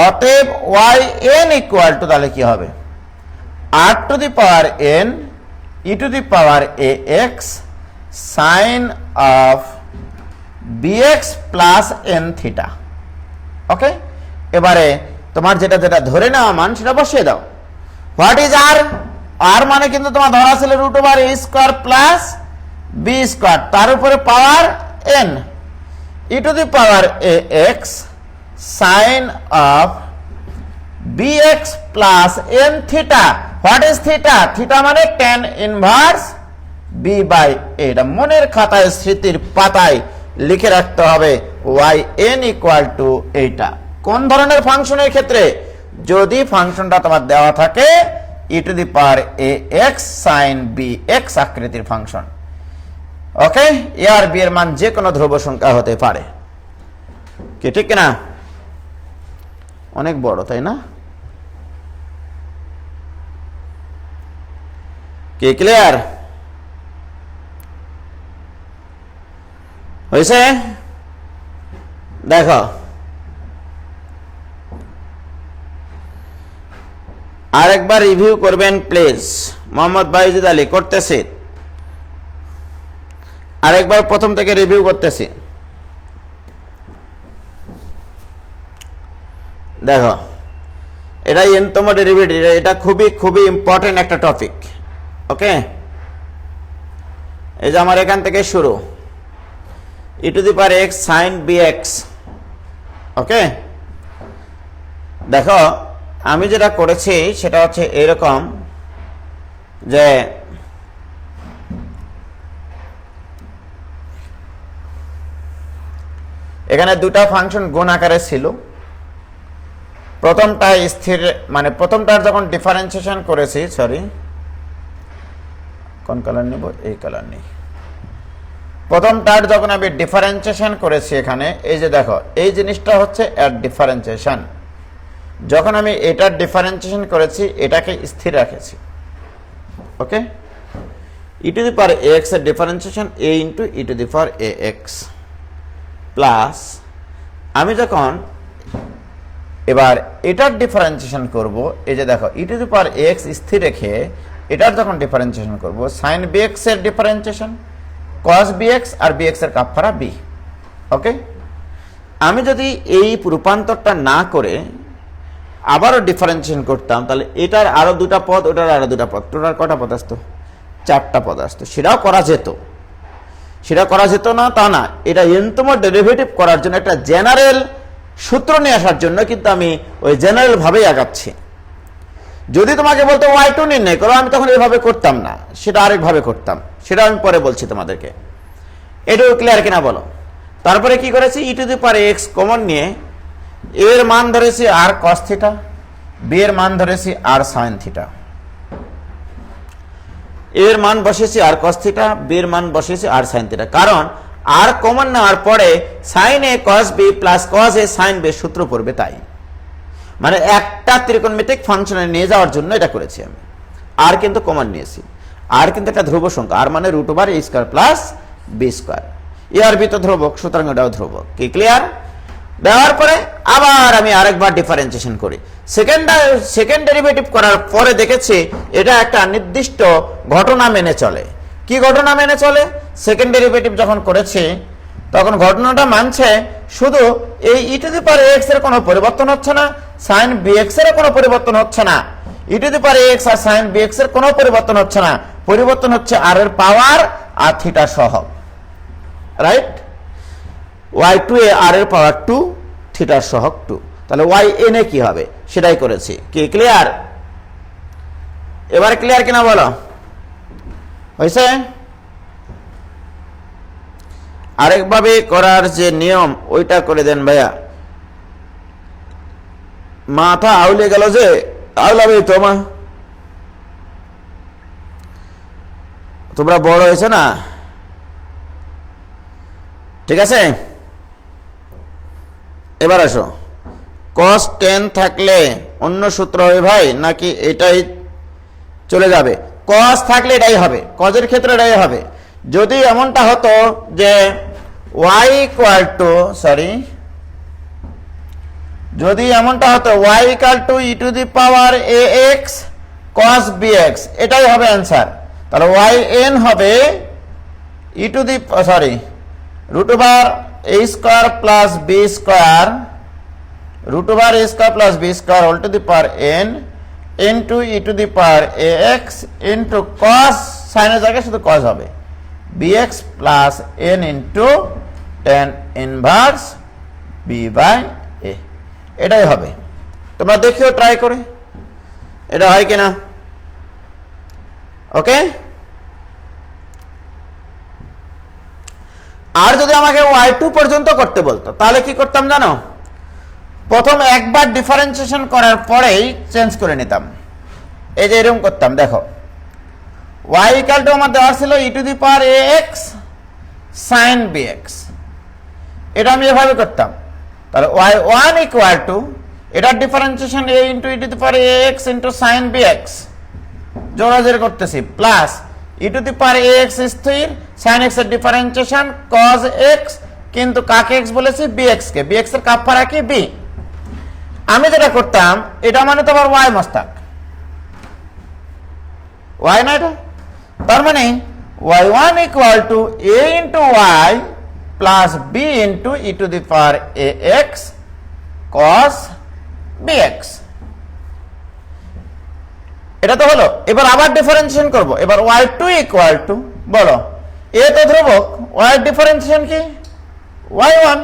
অতএব ওয়াই এন ইকুয়াল টু তাহলে কি হবে r to the power n e to the power A x sine of B x plus n theta. Okay, এবারে তোমার যেটা যেটা ধরে নেওয়া মান সেটা বসিয়ে দাও। হোয়াট ইজ আর, আর মানে কিন্তু তোমার ধরা ছিল root over a square plus b square, তার উপরে power n e to the power A x sine of B x plus n theta. What is theta, theta মানে tan inverse b by a. এটা মনের খাতায় স্মৃতির পাতায় লিখে রাখতে হবে, ওয়াই এন ইকুয়াল টু এইটা। কোন ধরনের ফাংশনের ক্ষেত্রে, যদি ফাংশনটা তোমার দেওয়া থাকে e to the power A x sign b x আকৃতির ফাংশন। ওকে, এ আর বি এর মান যে কোনো ধ্রুব সংখ্যা হতে পারে, কি ঠিক কিনা? অনেক বড় তাই না? কি ক্লিয়ার হয়েছে? দেখো আরেকবার রিভিউ করবেন প্লিজ। মোহাম্মদ বাইজিদ আলী করতেছি, আরেকবার প্রথম থেকে রিভিউ করতেছি। দেখো এটা এনতম ডেরিভেটিভ, এটা খুবই খুবই ইম্পর্টেন্ট একটা টপিক। ওকে, এই যে আমার এখান থেকে শুরু e to the power x sign b x. Okay, দেখো আমি যেটা করেছি সেটা হচ্ছে এরকম যে এখানে দুটা ফাংশন গুণ আকারে ছিল, প্রথমটা স্থির, মানে প্রথমটার যখন ডিফারেন্সিয়েশন করেছি, সরি কোন কালার নেব, এই কালার নেই, প্রথমটার যখন আমি ডিফারেন্সিয়েশন করেছি এখানে, এই যে দেখো এই জিনিসটা হচ্ছে এর ডিফারেন্সিয়েশন। যখন আমি এটার ডিফারেন্সিয়েশন করেছি এটাকে স্থির রেখেছি, ওকে। ই টু দি পাওয়ার এক্স এর differentiation A into E to the power A x plus, আমি যখন এবার এটার ডিফারেন্সিয়েশন করব, এই যে দেখো ই টু দি পাওয়ার এক্স স্থির রেখে এটার যখন ডিফারেন্সিয়েশন করব, সাইন বিএক্স এর ডিফারেন্সিয়েশন cos bx আর bx এর কাপফারা b, ওকে। আমি যদি এই রূপান্তরটা না করে আবারও ডিফারেন্সিয়েশন করতাম, তাহলে এটার আরো দুটা পদ, ওটার আরো দুটা পদ, টোটাল কটা পদ আসতো, 4টা পদ আসতো। সেটাও করা যেত, সেটা করা যেত না তা না, এটা এনতম ডেরিভেটিভ করার জন্য একটা জেনারেল সূত্র নিয়ে আসার জন্য কিন্তু আমি ওই জেনারেল ভাবেই আগাচ্ছি। যদি তোমাকে বলতো y2 নির্ণয় করো, আমি তখন এভাবে করতাম না, সেটা আরেকভাবে করতাম, সেটা আমি পরে বলছি তোমাদেরকে। এটাও ক্লিয়ার কিনা বলো। তারপরে কি করেছি, e to the power x common নিয়ে এর মান ধরেছি আর cos থিটা, বি এর মান ধরেছি আর sin থিটা, এর মান বসেছি আর cos থিটা, বি এর মান বসেছি আর sin থিটা। কারণ আর কমন নেওয়ার পরে sin a cos b plus cos a sin b সূত্র পড়বে, তাই মানে একটা ত্রিকোণমিতিক ফাংশনে নিয়ে যাওয়ার জন্য এটা করেছি আমি। আর কিন্তু কমন নিয়েছি, আর কিন্তু একটা ধ্রুব সংখ্যা, আর মানে root over a square plus b square, এ আর বি তো ধ্রুবক, সুতরাং এটাও ধ্রুবক। কি ক্লিয়ার? দেওয়ার পরে আবার আমি আরেকবার ডিফারেন্সিয়েশন করি, সেকেন্ড ডেরিভেটিভ করার পরে দেখেছি এটা একটা নির্দিষ্ট ঘটনা মেনে চলে। কি ঘটনা মেনে চলে? সেকেন্ড ডেরিভেটিভ যখন করেছি তখন ঘটনাটা মানছে শুধু এই ই টু দি পাওয়ার এক্স এর কোনো পরিবর্তন হচ্ছে না, সাইন বিএক্স এর কোনো পরিবর্তন হচ্ছে না, e to the power x আর সাইন বিএক্স এর কোনো পরিবর্তন হচ্ছে না, পরিবর্তন হচ্ছে আর এর পাওয়ার আর থিটা সহ, রাইট? y2 এ আর এর পাওয়ার 2, থিটার সহগ 2, তাহলে yn এ কি হবে সেটাই করেছি। কি ক্লিয়ার? এবারে ক্লিয়ার কিনা বলো, হয়েছে? আরেকভাবে করার যে নিয়ম ওইটা করে দেন ভাইয়া, মাথা আউলে গেল যে, আউলাবে তোমা, তোমরা বড় হয়েছে না, ঠিক আছে? এবার আসো, cos 10 থাকলে অন্য সূত্র হবে ভাই, নাকি এটাই চলে যাবে? cos থাকলে এটাই হবে, cos এর ক্ষেত্রে এটাই হবে। যদি এমনটা হতো যে y ইকুয়াল টু, সরি, যদি এমনটা হতো y equal to e to the power ax cos bx, এটাই হবে অ্যান্সার, তাহলে yn হবে e to the, sorry, root over a square plus b square, root over a square plus b square whole to the power n into E to the power ax into cos, সাইনের জায়গায় শুধু cos হবে, bx plus n into tan inverse b by a, এটাই হবে। তোমরা দেখিও try করে এটা হয় কিনা, ওকে? আর যদি আমাকে y2 পর্যন্ত করতে বলতো তাহলে কি করতাম জানো? প্রথম একবার ডিফারেন্সিয়েশন করার পরেই চেঞ্জ করে নিতাম, এই যে এরকম করতাম। দেখো y ইকুয়াল টু আমার দেওয়া ছিল e to the power ax sin bx, এটা আমি এভাবে করতাম, তাহলে y1 ইকুয়াল টু এটার differentiation a into e to the power ax into sin bx, জোড়াজোড়ি করতেছি, plus e to the power ax স্থির, sin x এর ডিফারেন্সিয়েশন cos x, কিন্তু কাকে x বলেছি? bx কে, bx এর কাপফারা কি? b। আমি যেটা করতাম, এটা মানে তো আবার y মস্তাক, y না এটা, তার মানে y1 equal to a into y plus b into e to the power ax cos bx, এটা তো হলো। এবার আবার ডিফারেন্সিয়েশন করব, এবার y2 ইকুয়াল টু, বলো a তো ধ্রুবক, y এর ডিফারেন্সিয়েশন কি? y1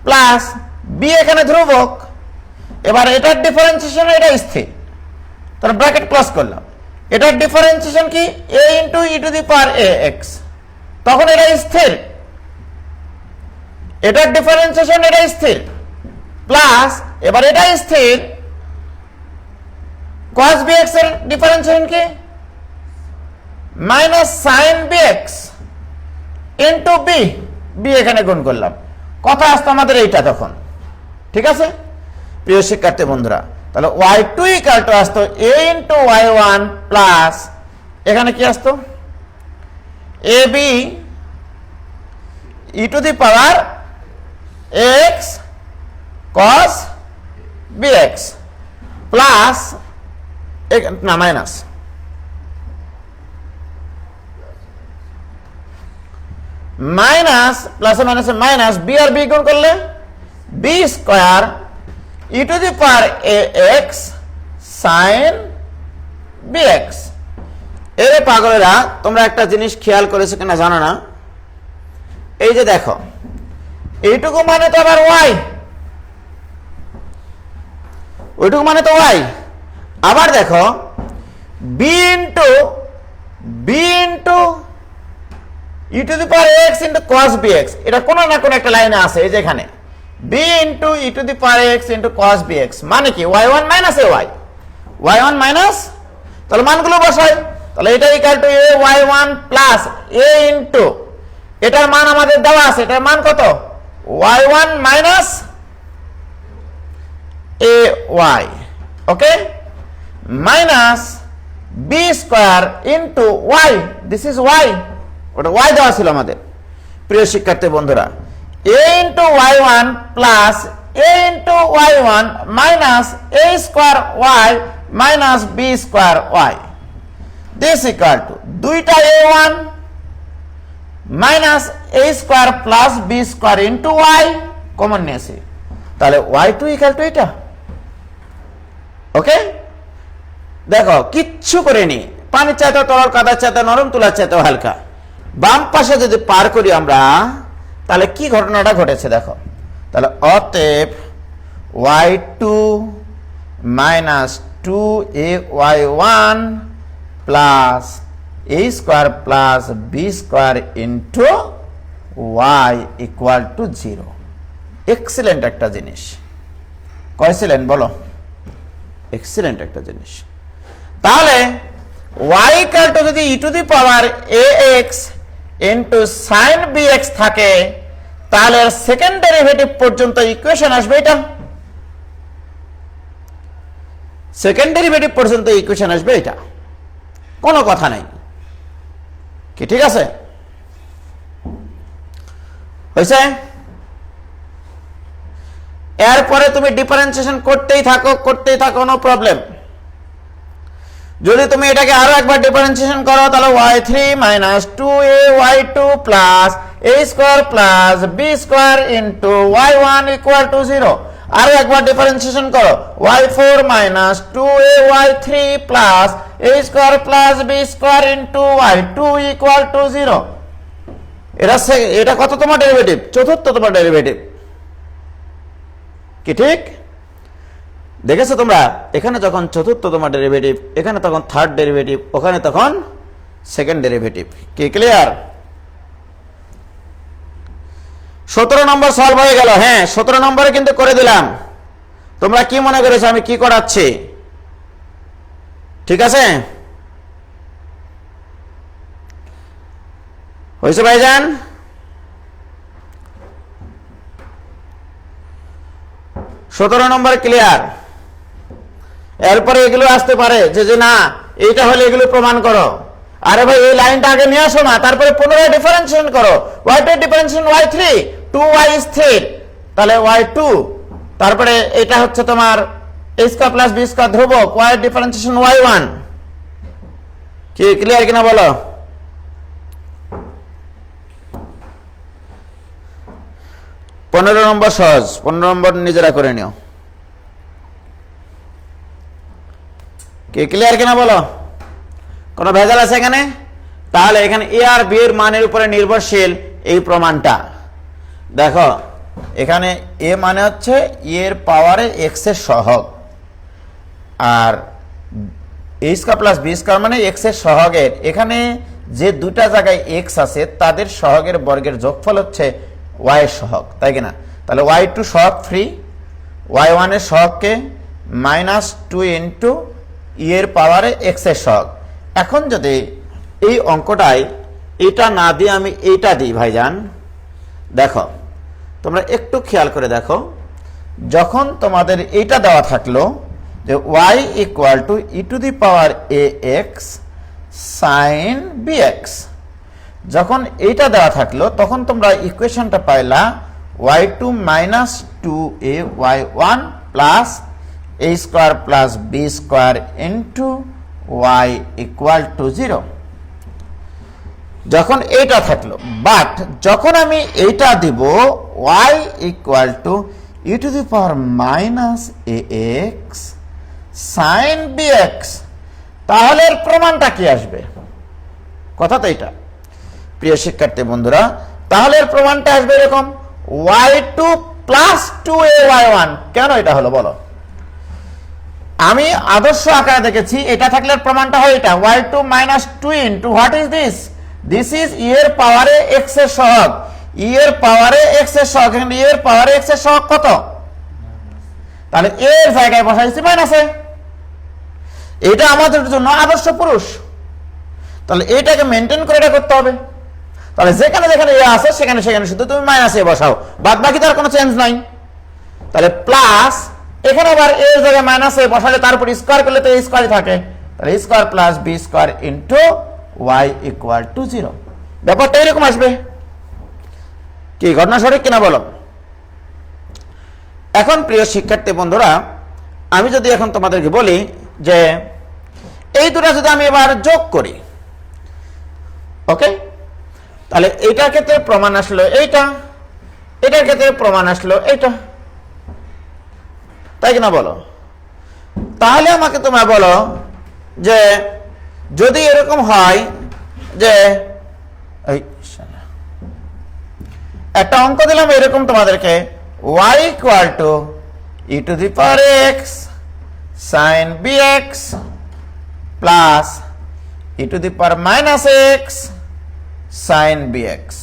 প্লাস b এখানে ধ্রুবক, এবার এটার ডিফারেন্সিয়েশন এটা স্থির, তাহলে ব্র্যাকেট ক্লোজ করলাম। এটার ডিফারেন্সিয়েশন কি a into E to the power ax, তখন এটা স্থির। এটার ডিফারেন্সিয়েশন এটা স্থির, প্লাস এবার এটা স্থির, cos bx এর ডিফারেন্সিয়েশন কি minus sine bx into B এখানে গুণ করলাম, কথা আসতো আমাদের এইটা তখন। ঠিক আছে প্রিয় শিক্ষার্থী বন্ধুরা, তাহলে y2 ইকুয়াল টু আসতো a ইন্টু y1 প্লাস এখানে কি আসতো ab E to the power x cos bx plus না মাইনাস মাইনাস প্লাসে মাইনাসে মাইনাস বি আর বি গুণ করলে B square E to the power x sine bx. এর পাগলেরা তোমরা একটা জিনিস খেয়াল করেছো কিনা জানো না, এই যে দেখো এইটুকু মানে তো আবার ওয়াই, ওইটুকু মানে তো ওয়াই। আবার দেখো B into E to the power x into cos B X, এটা কোনো না কোনো একটা লাইনে আছে এই যে এখানে b into E to the power x into cos bx, মানে কি y one minus a y one minus, তাহলে মানগুলো বসাই, তাহলে এটা equal to a y one plus a into এটার মান আমাদের দেওয়া আছে, এটার মান কত y one minus a y, okay, minus b square into y, this is y, ওটা ওয়াই দেওয়া ছিল আমাদের। প্রিয় শিক্ষার্থী বন্ধুরা, a into y one plus a into y one minus a square y minus b square y, this equal to দুইটা a one minus a square plus b square into y common নিয়েছি, তাহলে Y two equal to এটা। ওকে, দেখো কিচ্ছু করিনি, পানির চাইতে তরল, কাদার চাইতে নরম, তুলার চাইতে হালকা। বাম পাশে যদি পার করি আমরা, তাহলে কি ঘটনাটা ঘটেছে দেখো, তাহলে অতএব y two minus two a y one plus a square plus b square into y equal to 0। Excellent একটা জিনিস, কয়সিলেন্ট বলো, এক্সিলেন্ট একটা জিনিস। তাহলে y ইকুয়াল টু যদি e to the power ax into sin bx থাকে, তাহলে সেকেন্ড ডেরিভেটিভ পর্যন্ত ইকুয়েশন আসবে এটা, সেকেন্ড ডেরিভেটিভ পর্যন্ত ইকুয়েশন আসবে এটা, কোনো কথা নাই কি, ঠিক আছে হয়েছে। এরপরে তুমি ডিফারেন্সিয়েশন করতেই থাকো নো প্রবলেম। যদি তুমি এটাকে আরো একবার ডিফারেন্সিয়েশন করো, তাহলে y3 minus 2a y2 plus a square plus b square into y1 equal to 0। আরো একবার ডিফারেন্সিয়েশন করো, y4 minus 2a y3 plus a square plus b square into y2 equal to 0। এটা কত তোমার ডেরিভেটিভ, চতুর্থ তোমার ডেরিভেটিভ কি, ঠিক দেখেছো তোমরা, এখানে যখন চতুর্থ তোমার ডেরিভেটিভ, এখানে তখন থার্ড ডেরিভেটিভ, ওখানে তখন সেকেন্ড ডেরিভেটিভ, কি ক্লিয়ার? 17 নম্বর সলভ হয়ে গেল। হ্যাঁ 17 নম্বরে কিন্তু করে দিলাম, তোমরা কি মনে করেছো আমি কি করাচ্ছি, ঠিক আছে হয়েছে ভাইজান? 17 নম্বর ক্লিয়ার। এরপরে এগুলো আসতে পারে যে না এইটা হলে এগুলো প্রমাণ করো, আরে ভাই এই লাইনটা আগে নিয়ে আসো না, তারপরে পুনরায় ডিফারেন্সিয়েশন করো, y2 ডিফারেন্সিয়েশন y3, 2y স্থির, তাহলে y2, তারপরে এটা হচ্ছে তোমার a square plus b square ধ্রুবক, y ডিফারেন্সিয়েশন y1, কি ক্লিয়ার কিনা বলো? পনেরো নম্বর সহজ, 15 নম্বর নিজেরা করে নিও, কি ক্লিয়ার কিনা বলো? কোনো ভেজাল আছে এখানে? তাহলে এখানে এ আর বি এর মানের উপরে নির্ভরশীল এই প্রমাণটা দেখো, এখানে এ মানে হচ্ছে এর পাওয়ারে এক্স এর সহগ, আর এ স্কয়ার প্লাস বি স্কয়ার মানে এক্স এর সহগের, এখানে যে দুটা জায়গায় এক্স আছে তাদের সহগের বর্গের যোগফল হচ্ছে ওয়াই এর সহগ, তাই কিনা? তাহলে ওয়াই টু সহগ ফ্রি, ওয়াই ওয়ানের সহগকে -2 ইন্টু ই এর পাওয়ারে এক্স এর সহগ। এখন যদি এই অঙ্কটায় এটা না দিয়ে আমি এইটা দিই ভাইজান, দেখো তোমরা একটু খেয়াল করে দেখো, যখন তোমাদের এইটা দেওয়া থাকলো যে y equal to e to the power A x sign b x, যখন এইটা দেওয়া থাকলো তখন তোমরা ইকুয়েশনটা পাইলা y two minus two a y one plus a square plus b square into y equal to 0, যখন এইটা থাকলো। বাট যখন আমি এইটা দিব y equal to e to the power minus a x sign b x, তাহলে এর প্রমাণটা কি আসবে? কথা তো এটা প্রিয় শিক্ষার্থী বন্ধুরা, তাহলে এর প্রমাণটা আসবে এরকম y2 প্লাস 2ay1। কেন এটা হলো বলো? আমি আদর্শ আকারে দেখেছি এটা থাকলে এর প্রমাণটা হয় এটা y2 minus 2 into what is this? This is e এর পাওয়ারে এক্স এর সহগ, ই এর পাওয়ারে এক্স এর সহগ, এখানে ই এর পাওয়ারে এক্স এর সহগ কত? তাহলে এর জায়গায় বসাইছি মাইনাসে, এটা আমাদের জন্য আদর্শ পুরুষ। তাহলে এটাকে মেনটেন করে এটা করতে হবে। তাহলে যেখানে যেখানে এ আছে সেখানে সেখানে শুধু তুমি মাইনাসে বসাও, বাদ বাকি তার কোনো চেঞ্জ নাই। তাহলে প্লাস এখানে আবার এর জায়গায় মাইনাসে বসালে তার উপর স্কোয়ার করলে তো স্কোয়ারই থাকে, তাহলে square plus b square into y equal to 0। ব্যাপারটা এরকম আসবে। কি ঘটনা সঠিক কিনা বলো? এখন প্রিয় শিক্ষার্থী বন্ধুরা, আমি যদি এখন তোমাদেরকে বলি যে এই দুটা যদি আমি এবার যোগ করি, ওকে, তাহলে এইটার ক্ষেত্রে প্রমাণ আসলো এইটা, এটার ক্ষেত্রে প্রমাণ আসলো এইটা, তাই কিনা বলো? তাহলে আমাকে তোমরা বলো যে যদি এরকম হয় যে একটা অঙ্ক দিলাম এরকম তোমাদেরকে y equal to e to the power x sign b x plus e to the power minus x sign b x,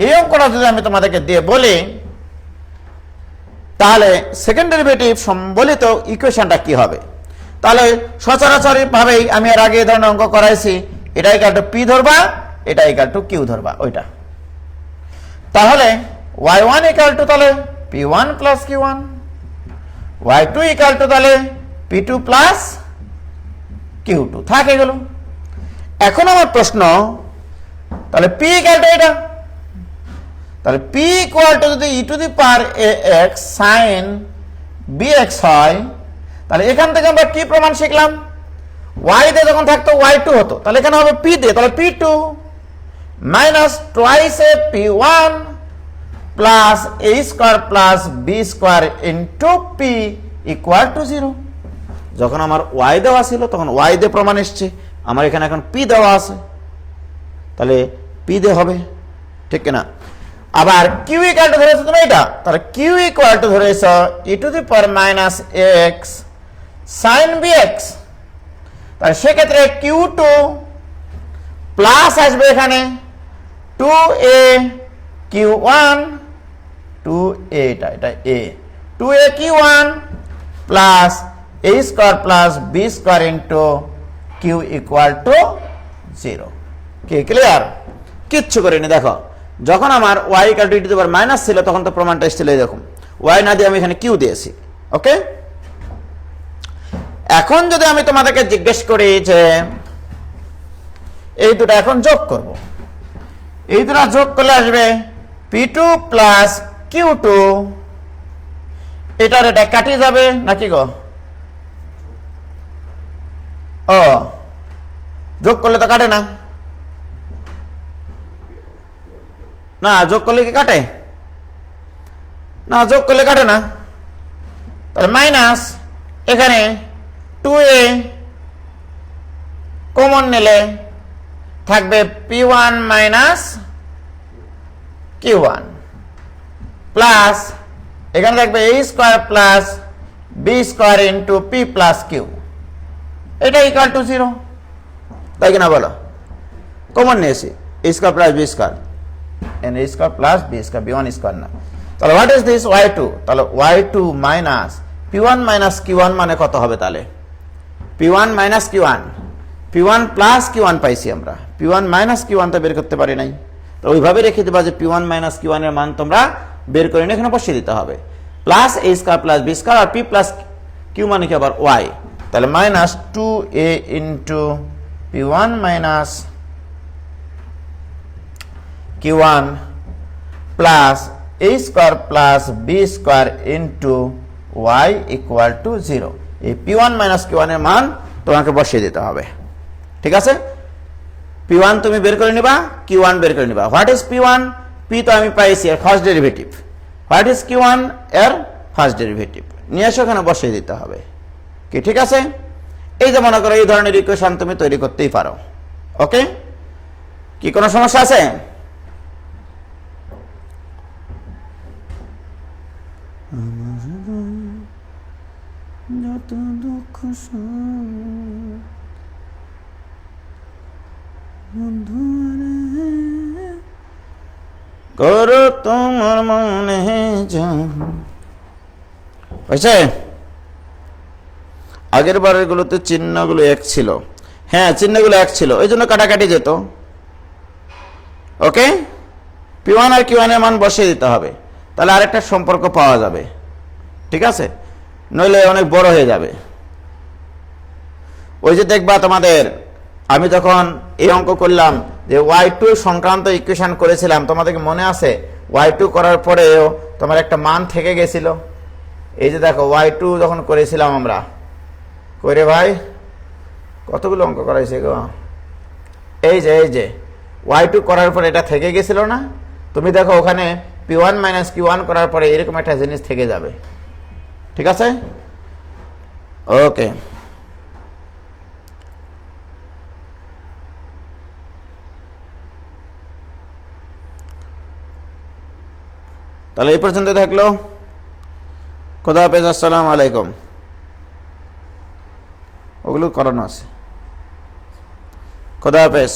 এই অঙ্কটা যদি আমি তোমাদেরকে দিয়ে বলি তাহলে সেকেন্ড ডেরিভেটিভ সম্বলিত ইকুয়েশনটা কি হবে? তাহলে সচরাচর ভাবেই আমি এর আগে এই ধরনের অঙ্ক করাইছি, এটা ইকুয়াল টু পি ধরবা, এটা ইকুয়াল টু কিউ ধরবা, ওইটা। তাহলে y1 ইকুয়াল টু তাহলে p1 plus q1, y2 equal to তাহলে p2 প্লাস q2 থাকে গেল। এখন আমার প্রশ্ন, তাহলে p ইকুয়াল টু এটা, তাহলে p ইকুয়াল টু যদি e to the power x sine bx হয়, তাহলে এখান থেকে আমরা কি প্রমাণ শিখলাম? y দিয়ে যখন থাকতো y2 হতো, তাহলে এখানে হবে p দিয়ে, তাহলে p2 minus twice A p1 plus a square plus b square into p equal to 0। যখন আমার y দেওয়া ছিল তখন y দিয়ে প্রমাণ এসছে, আমার এখানে এখন p দেওয়া আছে, তাহলে p দিয়ে হবে, ঠিক কিনা? আবার q ইকুয়াল টু ধরেছো তুমি এটা, তাহলে q ইকুয়াল টু ধরেছো e to the power minus x sine bx, তাহলে সেক্ষেত্রে q2 প্লাস আসবে এখানে 2a q1 2a, এটা a 2a q1 plus a square plus b square into q equal to 0। কি ক্লিয়ার? কিচ্ছু করিনি। দেখো যখন আমার y equal to e to the power minus ছিল তখন তো প্রমাণটা এসেছিল এরকম, y না দিয়ে আমি এখানে q দিয়েছি, ওকে। এখন যদি আমি তোমাদেরকে জিজ্ঞেস করি যে এই দুটো এখন যোগ করব, এই দুটো যোগ করলে আসবে p2 প্লাস q2, এটার এটা কাটিয়ে যাবে নাকি গো? ও যোগ করলে তো কাটে না, না যোগ করলে কি কাটে? না যোগ করলে কাটে না, তাহলে মাইনাস এখানে 2a কমন নিলে থাকবে p1 মাইনাস q1, প্লাস এখানে থাকবে a square plus b square into p plus q, এটা ইকুয়াল টু 0, তাই কিনা বলো? কমন নিয়েছি a square plus b square, and a square plus b square, b1 square না। তাহলে হোয়াট ইজ দিস y2? তাহলে y2 minus p1 minus q1 মানে কত হবে? তাহলে p1 minus q1, p1 plus q1 পাইছি আমরা, p1 মাইনাস q1 তো বের করতে পারি নাই, তো ওইভাবে রেখে দেবা যে p1 মাইনাস q1 এর মান তোমরা বের করে নিয়ে এখানে বসিয়ে দিতে হবে। Plus a square plus b square আর p প্লাস q মানে কি আবার y, তাহলে minus 2a into p1 minus q1 plus a square plus b square into y equal to 0। এই p1 মাইনাস q1 এর মান তোমাকে বসিয়ে দিতে হবে, ঠিক আছে? p1 তুমি বের করে নিবা, q1 বের করে নিবা। What is p1? p তো আমি পাইছি এর first derivative. What is q1? এর ফার্স্ট ডেরিভেটিভ নিয়ে এসে ওখানে বসিয়ে দিতে হবে, কি ঠিক আছে? এই যে মনে করো এই ধরনের ইকুয়েশন তুমি তৈরি করতেই পারো, ওকে? কি কোনো সমস্যা আছে? যত দুঃখ করো তোমার মনে হয়েছে? আগের বারের গুলোতে চিহ্নগুলো এক ছিল, হ্যাঁ চিহ্নগুলো এক ছিল, ওই জন্য কাটাকাটি যেত, ওকে? p1 আর q1 এর মান বসিয়ে দিতে হবে, তাহলে আরেকটা সম্পর্ক পাওয়া যাবে, ঠিক আছে? নইলে অনেক বড় হয়ে যাবে। ওই যে দেখবা তোমাদের আমি যখন এই অঙ্ক করলাম যে y2 সংক্রান্ত ইকুয়েশন করেছিলাম, তোমাদেরকে মনে আছে? y2 করার পরেও তোমার একটা মান থেকে গেছিল, এই যে দেখো y2 যখন করেছিলাম আমরা, করে ভাই কতগুলো অঙ্ক করাইছে গো, এই যে y2 করার পরে এটা থেকে গেছিল না? তুমি দেখো ওখানে p1 মাইনাস q1 করার পরে এরকম একটা জিনিস থেকে যাবে, ঠিক আছে? ওকে, তাহলে এই পর্যন্ত থাকলো। খোদা হাফেজ, আসসালামু আলাইকুম। ওগুলো করানো আছে। খোদা হাফেজ।